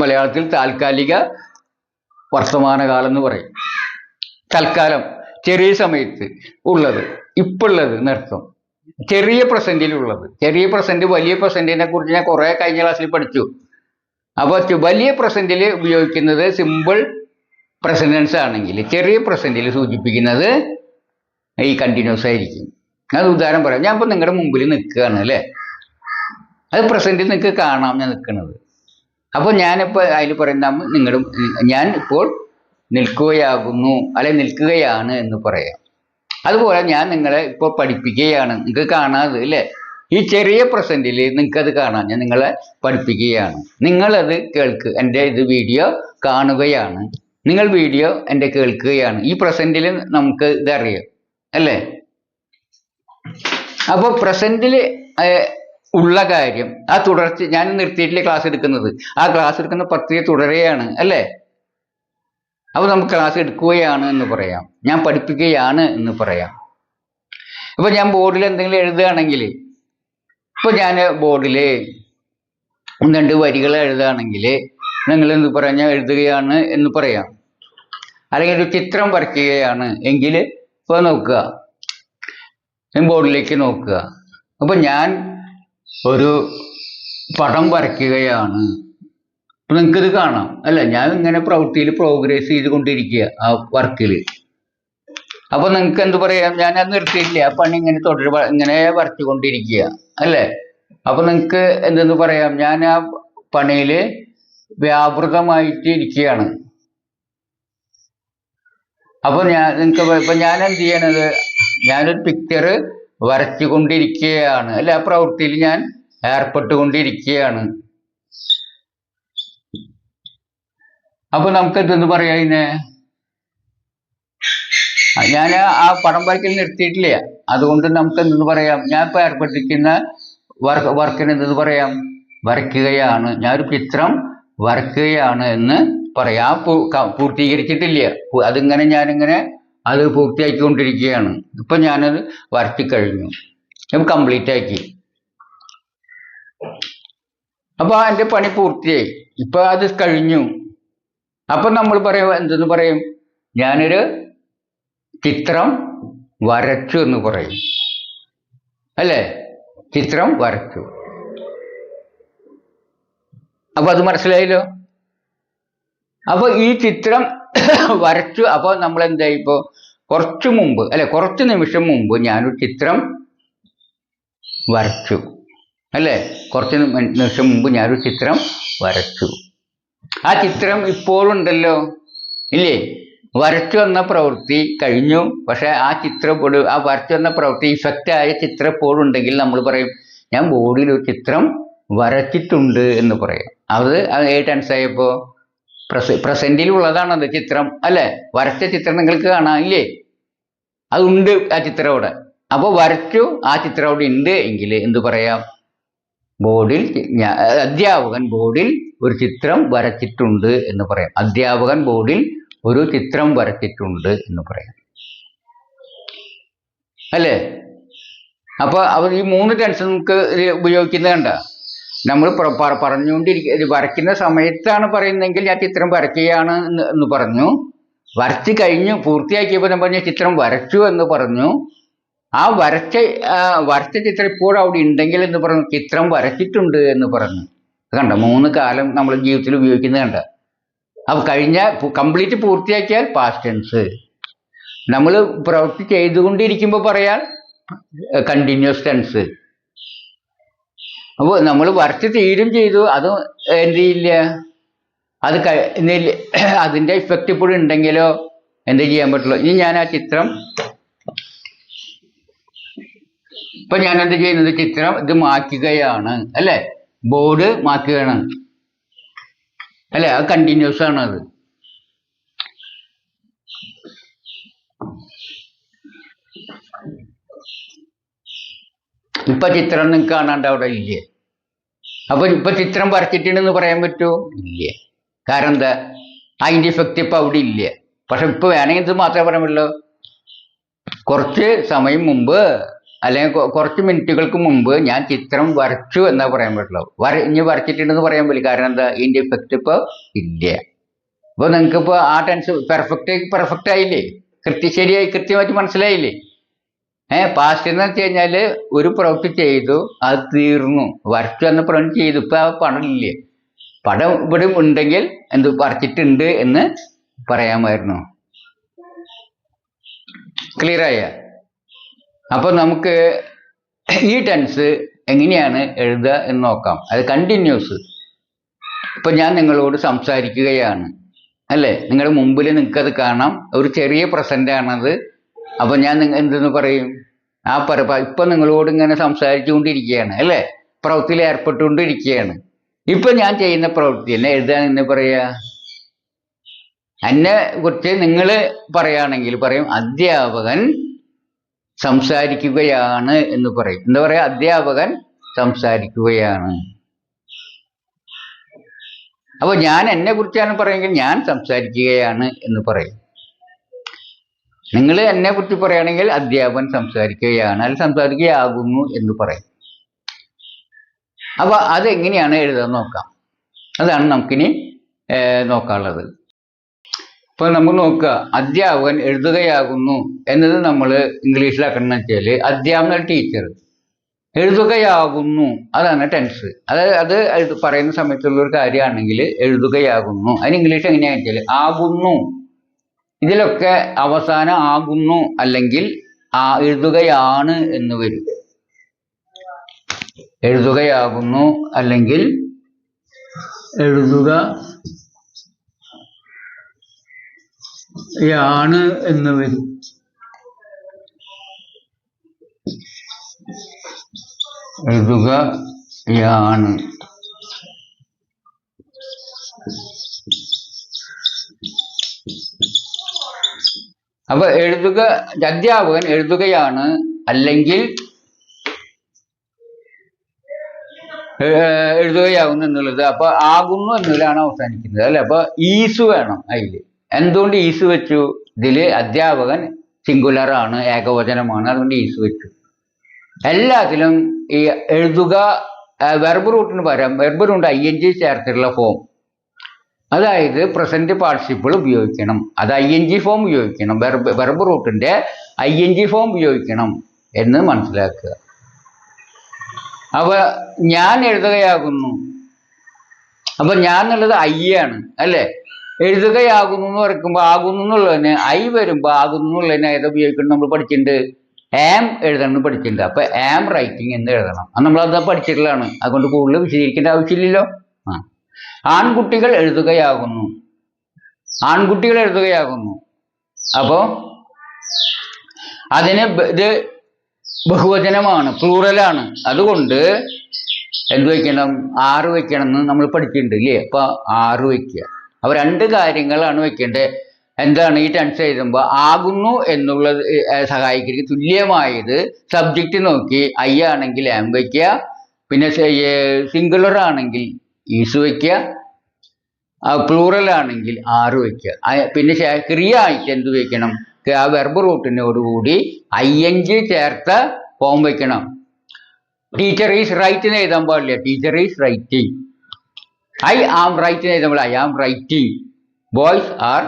മലയാളത്തിൽ താൽക്കാലിക വർത്തമാനകാലം എന്ന് പറയും. തൽക്കാലം, ചെറിയ സമയത്ത് ഉള്ളത്, ഇപ്പോഴുള്ളത് എന്നർത്ഥം. ചെറിയ പ്രസന്റിലുള്ളത്. ചെറിയ പ്രസന്റ്, വലിയ പ്രസന്റിനെ കുറിച്ച് ഞാൻ കുറേ കഴിഞ്ഞ ക്ലാസ്സിൽ പഠിച്ചു. അപ്പോൾ വലിയ പ്രസന്റിൽ ഉപയോഗിക്കുന്നത് സിമ്പിൾ പ്രസന്റൻസ് ആണെങ്കിൽ, ചെറിയ പ്രസന്റിൽ സൂചിപ്പിക്കുന്നത് ഈ കണ്ടിന്യൂസ് ആയിരിക്കും. അത് ഉദാഹരണം പറയാം. ഞാൻ ഇപ്പോൾ നിങ്ങളുടെ മുമ്പിൽ നിൽക്കുകയാണ് അല്ലേ, അത് പ്രസന്റിൽ നിങ്ങൾക്ക് കാണാം ഞാൻ നിൽക്കുന്നത്. അപ്പോൾ ഞാനിപ്പോൾ അതിൽ പറയുന്ന ഞാൻ ഇപ്പോൾ നിൽക്കുകയാകുന്നു അല്ലെ നിൽക്കുകയാണ് എന്ന് പറയാം. അതുപോലെ ഞാൻ നിങ്ങളെ ഇപ്പോൾ പഠിപ്പിക്കുകയാണ്, നിങ്ങൾക്ക് കാണാതെ അല്ലേ. ഈ ചെറിയ പ്രസന്റിൽ നിങ്ങൾക്കത് കാണാം, ഞാൻ നിങ്ങളെ പഠിപ്പിക്കുകയാണ്, നിങ്ങളത് എൻ്റെ ഇത് വീഡിയോ കാണുകയാണ്, നിങ്ങൾ വീഡിയോ എൻ്റെ കേൾക്കുകയാണ്. ഈ പ്രസന്റിൽ നമുക്ക് ഇതറിയാം അല്ലേ. അപ്പോൾ പ്രസന്റിൽ ഉള്ള കാര്യം, ആ തുടർച്ച, ഞാൻ നിർത്തിയിട്ടില്ലേ ക്ലാസ് എടുക്കുന്നത്, ആ ക്ലാസ് എടുക്കുന്ന പ്രക്രിയ തുടരുകയാണ് അല്ലേ. അപ്പോൾ നമുക്ക് ക്ലാസ് എടുക്കുകയാണ് എന്ന് പറയാം, ഞാൻ പഠിപ്പിക്കുകയാണ് എന്ന് പറയാം. ഇപ്പോൾ ഞാൻ ബോർഡിൽ എന്തെങ്കിലും എഴുതുകയാണെങ്കിൽ, ഇപ്പോൾ ഞാൻ ബോർഡിൽ 1-2 വരികൾ എഴുതുകയാണെങ്കിൽ നിങ്ങൾ എന്ത് പറയാം, ഞാൻ എഴുതുകയാണ് എന്ന് പറയാം. അല്ലെങ്കിൽ ഒരു ചിത്രം വരയ്ക്കുകയാണ് എങ്കിൽ ഇപ്പോൾ നോക്കുക, ബോർഡിലേക്ക് നോക്കുക. അപ്പോൾ ഞാൻ ഒരു പടം വരയ്ക്കുകയാണ്, അപ്പം നിങ്ങൾക്കിത് കാണാം അല്ല. ഞാൻ ഇങ്ങനെ പ്രവൃത്തിയിൽ പ്രോഗ്രസ് ചെയ്തുകൊണ്ടിരിക്കുക ആ വർക്കിൽ. അപ്പോൾ നിങ്ങൾക്ക് എന്ത് പറയാം, ഞാൻ അത് നിർത്തിയിട്ടില്ല, ആ പണി ഇങ്ങനെ ഇങ്ങനെ വരച്ചുകൊണ്ടിരിക്കുക അല്ലേ. അപ്പോൾ നിങ്ങൾക്ക് എന്തെന്ന് പറയാം, ഞാൻ ആ പണിയിൽ വ്യാപൃതമായിട്ട് ഇരിക്കുകയാണ്. അപ്പോൾ ഞാൻ എന്ത് ചെയ്യണത്, ഞാനൊരു പിക്ചർ വരച്ചുകൊണ്ടിരിക്കുകയാണ് അല്ലെ, ആ പ്രവൃത്തിയിൽ ഞാൻ ഏർപ്പെട്ടുകൊണ്ടിരിക്കുകയാണ്. അപ്പൊ നമുക്ക് എന്തെന്ന് പറയാ, ഞാൻ ആ പടം വരയ്ക്കൽ നിർത്തിയിട്ടില്ല, അതുകൊണ്ട് നമുക്ക് എന്തെന്ന് പറയാം, ഞാൻ ഇപ്പൊ ഏർപ്പെട്ടിരിക്കുന്ന വർക്കിന് എന്തെന്ന് പറയാം, വരയ്ക്കുകയാണ്, ഞാനൊരു ചിത്രം വരയ്ക്കുകയാണ് എന്ന് പറയാം. പൂർത്തീകരിച്ചിട്ടില്ല, അതിങ്ങനെ ഞാനിങ്ങനെ അത് പൂർത്തിയാക്കിക്കൊണ്ടിരിക്കുകയാണ്. ഇപ്പൊ ഞാനത് വരച്ചു കഴിഞ്ഞു, കംപ്ലീറ്റ് ആക്കി. അപ്പൊ എൻ്റെ പണി പൂർത്തിയായി, ഇപ്പൊ അത് കഴിഞ്ഞു. അപ്പൊ നമ്മൾ പറയും, എന്തെന്ന് പറയും, ഞാനൊരു ചിത്രം വരച്ചു എന്ന് പറയും അല്ലേ. ചിത്രം വരച്ചു. അപ്പൊ അത് മനസ്സിലായല്ലോ. അപ്പൊ ഈ ചിത്രം വരച്ചു. അപ്പോൾ നമ്മൾ എന്തായി, ഇപ്പോൾ കുറച്ചു മുമ്പ് അല്ലെ, കുറച്ച് നിമിഷം മുമ്പ് ഞാനൊരു ചിത്രം വരച്ചു അല്ലേ. കുറച്ച് നിമിഷം മുമ്പ് ഞാനൊരു ചിത്രം വരച്ചു. ആ ചിത്രം ഇപ്പോഴുണ്ടല്ലോ ഇല്ലേ. വരച്ചു വന്ന പ്രവൃത്തി കഴിഞ്ഞു, പക്ഷെ ആ ആ വരച്ചു വന്ന പ്രവൃത്തി ഇഫക്റ്റായ ചിത്രം ഇപ്പോഴുണ്ടെങ്കിൽ നമ്മൾ പറയും, ഞാൻ ബോഡിയിൽ ഒരു ചിത്രം വരച്ചിട്ടുണ്ട് എന്ന് പറയാം. അത് ഏത് ടെൻസായപ്പോൾ പ്രസന്റിലുള്ളതാണത് ചിത്രം അല്ലേ. വരച്ച ചിത്രം നിങ്ങൾക്ക് കാണാം ഇല്ലേ, അതുണ്ട് ആ ചിത്രം അവിടെ. അപ്പോൾ വരച്ചു, ആ ചിത്രം അവിടെ ഉണ്ട് എങ്കിൽ എന്ത് പറയാം? ബോർഡിൽ അധ്യാപകൻ ബോർഡിൽ ഒരു ചിത്രം വരച്ചിട്ടുണ്ട് എന്ന് പറയാം. അധ്യാപകൻ ബോർഡിൽ ഒരു ചിത്രം വരച്ചിട്ടുണ്ട് എന്ന് പറയാം, അല്ലേ? അപ്പൊ അവർ ഈ 3 ടെൻസ് നമുക്ക് ഉപയോഗിക്കുന്നത് കണ്ട. നമ്മൾ വരയ്ക്കുന്ന സമയത്താണ് പറയുന്നതെങ്കിൽ ഞാൻ ചിത്രം വരയ്ക്കുകയാണ് എന്ന് പറഞ്ഞു. വരച്ച് കഴിഞ്ഞു പൂർത്തിയാക്കിയപ്പോൾ ഞാൻ പറഞ്ഞ ചിത്രം വരച്ചു എന്ന് പറഞ്ഞു. ആ വരച്ച ചിത്രം ഇപ്പോഴും അവിടെ ഉണ്ടെങ്കിൽ എന്ന് പറഞ്ഞു, ചിത്രം വരച്ചിട്ടുണ്ട് എന്ന് പറഞ്ഞു. കണ്ട, 3 കാലം നമ്മൾ ജീവിതത്തിൽ ഉപയോഗിക്കുന്നത് കണ്ട. അപ്പൊ കംപ്ലീറ്റ് പൂർത്തിയാക്കിയാൽ പാസ്റ്റ് ടെൻസ്. നമ്മൾ പ്രവൃത്തി ചെയ്തുകൊണ്ടിരിക്കുമ്പോൾ പറയാൻ കണ്ടിന്യൂസ് ടെൻസ്. അപ്പോൾ നമ്മൾ വരച്ച് തീരും ചെയ്തു, അത് എന്ത് ചെയ്യില്ല, അത് അതിന്റെ ഇഫക്റ്റ് ഇപ്പോഴും ഉണ്ടെങ്കിലോ എന്ത് ചെയ്യാൻ പറ്റുള്ളൂ. ഇനി ഞാൻ ആ ചിത്രം ഇപ്പൊ ഞാൻ എന്ത് ചെയ്യുന്നത്, ചിത്രം ഇത് മായ്ക്കുകയാണ്, അല്ലെ? ബോർഡ് മായ്ക്കുകയാണ്, അല്ലെ? അത് കണ്ടിന്യൂസ് ആണ്. അത് ഇപ്പൊ ചിത്രം നിങ്ങൾക്ക് കാണാണ്ട് അവിടെ ഇല്ലേ? അപ്പൊ ഇപ്പൊ ചിത്രം വരച്ചിട്ടുണ്ടെന്ന് പറയാൻ പറ്റുമോ? ഇല്ലേ. കാരണം എന്താ? അതിന്റെ ഇഫക്റ്റ് ഇപ്പൊ അവിടെ ഇല്ല. പക്ഷെ ഇപ്പൊ വേണമെങ്കിൽ ഇത് മാത്രമേ പറയാൻ പറ്റുള്ളൂ. കുറച്ച് സമയം മുമ്പ് അല്ലെങ്കിൽ കുറച്ച് മിനിറ്റുകൾക്ക് മുമ്പ് ഞാൻ ചിത്രം വരച്ചു എന്നാ പറയാൻ പറ്റുള്ളൂ. ഇനി വരച്ചിട്ടുണ്ടെന്ന് പറയാൻ പറ്റില്ല. കാരണം എന്താ? ഇതിന്റെ ഇഫക്റ്റ് ഇപ്പൊ ഇല്ല. അപ്പൊ നിങ്ങൾക്ക് ഇപ്പൊ ആ ടെൻസ് പെർഫെക്റ്റ് ആയില്ലേ? ശരിയായി കൃത്യമായിട്ട് മനസ്സിലായില്ലേ? പാസ്റ്റ് എന്ന് വെച്ച് കഴിഞ്ഞാല് ഒരു പ്രവൃത്തി ചെയ്തു, അത് തീർന്നു. വരച്ചു എന്ന പ്രവൃത്തി ചെയ്തു, ഇപ്പൊ ആ പടം ഇല്ലേ. പടം ഇവിടെ ഉണ്ടെങ്കിൽ എന്ത് വരച്ചിട്ടുണ്ട് എന്ന് പറയാമായിരുന്നു. ക്ലിയർ ആയ? അപ്പൊ നമുക്ക് ഈ ടെൻസ് എങ്ങനെയാണ് എഴുതുക എന്ന് നോക്കാം. അത് കണ്ടിന്യൂസ്. ഇപ്പൊ ഞാൻ നിങ്ങളോട് സംസാരിക്കുകയാണ്, അല്ലേ? നിങ്ങളുടെ മുമ്പിൽ നിങ്ങൾക്കത് കാണാം. ഒരു ചെറിയ പ്രസന്റ് ആണത്. അപ്പൊ ഞാൻ എന്തെന്ന് പറയും? ഇപ്പൊ നിങ്ങളോട് ഇങ്ങനെ സംസാരിച്ചുകൊണ്ടിരിക്കുകയാണ്, അല്ലേ? പ്രവൃത്തിയിൽ ഏർപ്പെട്ടുകൊണ്ടിരിക്കുകയാണ്. ഇപ്പൊ ഞാൻ ചെയ്യുന്ന പ്രവൃത്തി എന്നെ എഴുതാൻ എന്ന് പറയാ. എന്നെ കുറിച്ച് നിങ്ങൾ പറയുകയാണെങ്കിൽ പറയും അധ്യാപകൻ സംസാരിക്കുകയാണ് എന്ന് പറയും. എന്താ പറയാ? അധ്യാപകൻ സംസാരിക്കുകയാണ്. അപ്പൊ ഞാൻ എന്നെ കുറിച്ചാണ് പറയുമെങ്കിൽ ഞാൻ സംസാരിക്കുകയാണ് എന്ന് പറയും. നിങ്ങൾ എന്നെ കുറിച്ച് പറയുകയാണെങ്കിൽ അധ്യാപകൻ സംസാരിക്കുകയാണ്, അല്ലെങ്കിൽ സംസാരിക്കുകയാകുന്നു എന്ന് പറയും. അപ്പൊ അതെങ്ങനെയാണ് എഴുതാൻ നോക്കാം. അതാണ് നമുക്കിനി നോക്കാനുള്ളത്. ഇപ്പൊ നമ്മൾ നോക്കുക, അധ്യാപകൻ എഴുതുകയാകുന്നു എന്നത് നമ്മൾ ഇംഗ്ലീഷിലാക്കണം എന്ന് വെച്ചാൽ അധ്യാപകൻ ടീച്ചർ, എഴുതുകയാകുന്നു അതാണ് ടെൻസ്. അത് പറയുന്ന സമയത്തുള്ള ഒരു കാര്യമാണെങ്കിൽ എഴുതുകയാകുന്നു. അതിന് ഇംഗ്ലീഷ് എങ്ങനെയാണെന്ന് വെച്ചാൽ ആകുന്നു. ഇതിലൊക്കെ അവസാനം ആകുന്നു അല്ലെങ്കിൽ എഴുതുകയാണ് എന്ന് വരും. എഴുതുകയാകുന്നു അല്ലെങ്കിൽ എഴുതുകയാണ് എന്ന് വരും. എഴുതുകയാണ്. അപ്പൊ അധ്യാപകൻ എഴുതുകയാണ് അല്ലെങ്കിൽ എഴുതുകയാകുന്നു എന്നുള്ളത്. അപ്പൊ ആകുന്നു എന്നതിലാണ് അവസാനിക്കുന്നത്, അല്ലെ? അപ്പൊ ഈസ് വേണം അതില്. എന്തുകൊണ്ട് ഈസ് വെച്ചു? ഇതില് അധ്യാപകൻ സിംഗുലർ ആണ്, ഏകവചനമാണ്, അതുകൊണ്ട് ഈസ് വെച്ചു. എല്ലാത്തിലും ഈ എഴുതുക വെർബ് റൂട്ടിന് പകരം വെർബ് റൂട്ട് ING ചേർത്തിട്ടുള്ള ഫോം, അതായത് പ്രസന്റ് പാർട്ടിസിപ്പിൾ ഉപയോഗിക്കണം. അത് ING ഫോം ഉപയോഗിക്കണം. വെർബ് റൂട്ടിന്റെ ING ഫോം ഉപയോഗിക്കണം എന്ന് മനസ്സിലാക്കുക. അപ്പൊ ഞാൻ എഴുതുകയാകുന്നു. അപ്പൊ ഞാൻ എന്നുള്ളത് ആണ്, അല്ലേ? എഴുതുകയാകുന്നു എന്ന് പറയുമ്പോൾ ആകുന്നു എന്നുള്ളതിന് വരുമ്പോ ആകുന്നു എന്നുള്ളതിന് ഏത് ഉപയോഗിക്കണം? നമ്മൾ പഠിച്ചിട്ടുണ്ട്, എഴുതണം പഠിച്ചിട്ടുണ്ട്. അപ്പൊ റൈറ്റിംഗ് എന്ന് എഴുതണം. അത് നമ്മളത് പഠിച്ചിട്ടുള്ളതാണ്. അതുകൊണ്ട് കൂടുതൽ വിശദീകരിക്കേണ്ട ആവശ്യമില്ലല്ലോ. ആൺകുട്ടികൾ എഴുതുകയാകുന്നു. ആൺകുട്ടികൾ എഴുതുകയാകുന്നു. അപ്പോ അതിന് ഇത് ബഹുവചനമാണ്, പ്ലൂറലാണ്. അതുകൊണ്ട് എന്ത് വയ്ക്കണം? 6 വെക്കണം എന്ന് നമ്മൾ പഠിച്ചിട്ടുണ്ട്, ഇല്ലേ? അപ്പൊ 6 വയ്ക്കുക. അപ്പൊ 2 കാര്യങ്ങളാണ് വെക്കേണ്ടത്. എന്താണ് ഈ ടെൻസ് എഴുതുമ്പോൾ ആകുന്നു എന്നുള്ളത് സഹായിക്കുക തുല്യമായത് സബ്ജക്റ്റ് നോക്കി ഐ ആണെങ്കിൽ ആം വയ്ക്കുക, പിന്നെ സിംഗുലർ ആണെങ്കിൽ ഈസ് വയ്ക്കുക, പ്ലൂറൽ ആണെങ്കിൽ ആറ് വയ്ക്കുക. പിന്നെ ക്രിയ ആയിട്ട് എന്ത് വയ്ക്കണം? ആ വെർബ് റൂട്ടിനോടുകൂടി ING ചേർത്ത ഫോം വയ്ക്കണം. ടീച്ചർ ഈസ് റൈറ്റ് എന്ന് എഴുതാൻ പാടില്ല, teacher is writing. I am write എന്ന് എഴുതുമ്പോൾ I am writing. Boys are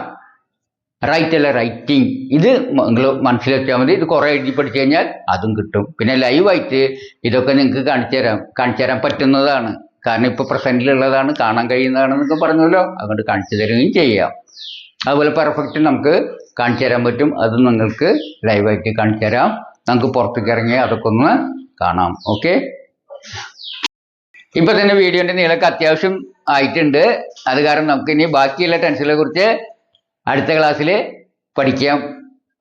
write അല്ല റൈറ്റിംഗ്. ഇത് നിങ്ങൾ മനസ്സിലാക്കിയാൽ മതി. ഇത് കുറേ എഴുതി പഠിച്ചു കഴിഞ്ഞാൽ അതും കിട്ടും. പിന്നെ ലൈവായിട്ട് ഇതൊക്കെ നിങ്ങൾക്ക് കാണിച്ചു തരാൻ പറ്റുന്നതാണ്. കാരണം ഇപ്പോൾ പ്രസൻറ്റിലുള്ളതാണ്, കാണാൻ കഴിയുന്നതാണെന്നൊക്കെ പറഞ്ഞല്ലോ, അതുകൊണ്ട് കാണിച്ചു തരുകയും ചെയ്യാം. അതുപോലെ പെർഫെക്റ്റ് നമുക്ക് കാണിച്ചു തരാൻ പറ്റും. അത് നിങ്ങൾക്ക് ലൈവായിട്ട് കാണിച്ചു തരാം. നമുക്ക് പുറത്തേക്ക് ഇറങ്ങി അതൊക്കെ ഒന്ന് കാണാം. ഓക്കെ, ഇപ്പൊ തന്നെ വീഡിയോന്റെ നീളമൊക്കെ അത്യാവശ്യം ആയിട്ടുണ്ട്. അത് കാരണം നമുക്ക് ഇനി ബാക്കിയുള്ള ടെൻസിനെ കുറിച്ച് അടുത്ത ക്ലാസ്സിൽ പഠിക്കാം.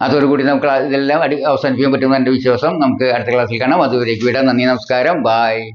അതോടുകൂടി നമുക്ക് ഇതെല്ലാം അവസാനിപ്പിക്കാൻ പറ്റുമെന്ന് എൻ്റെ വിശ്വാസം. നമുക്ക് അടുത്ത ക്ലാസ്സിൽ കാണാം. അതുവരേക്ക് വിടാം. നന്ദി, നമസ്കാരം, ബായ്.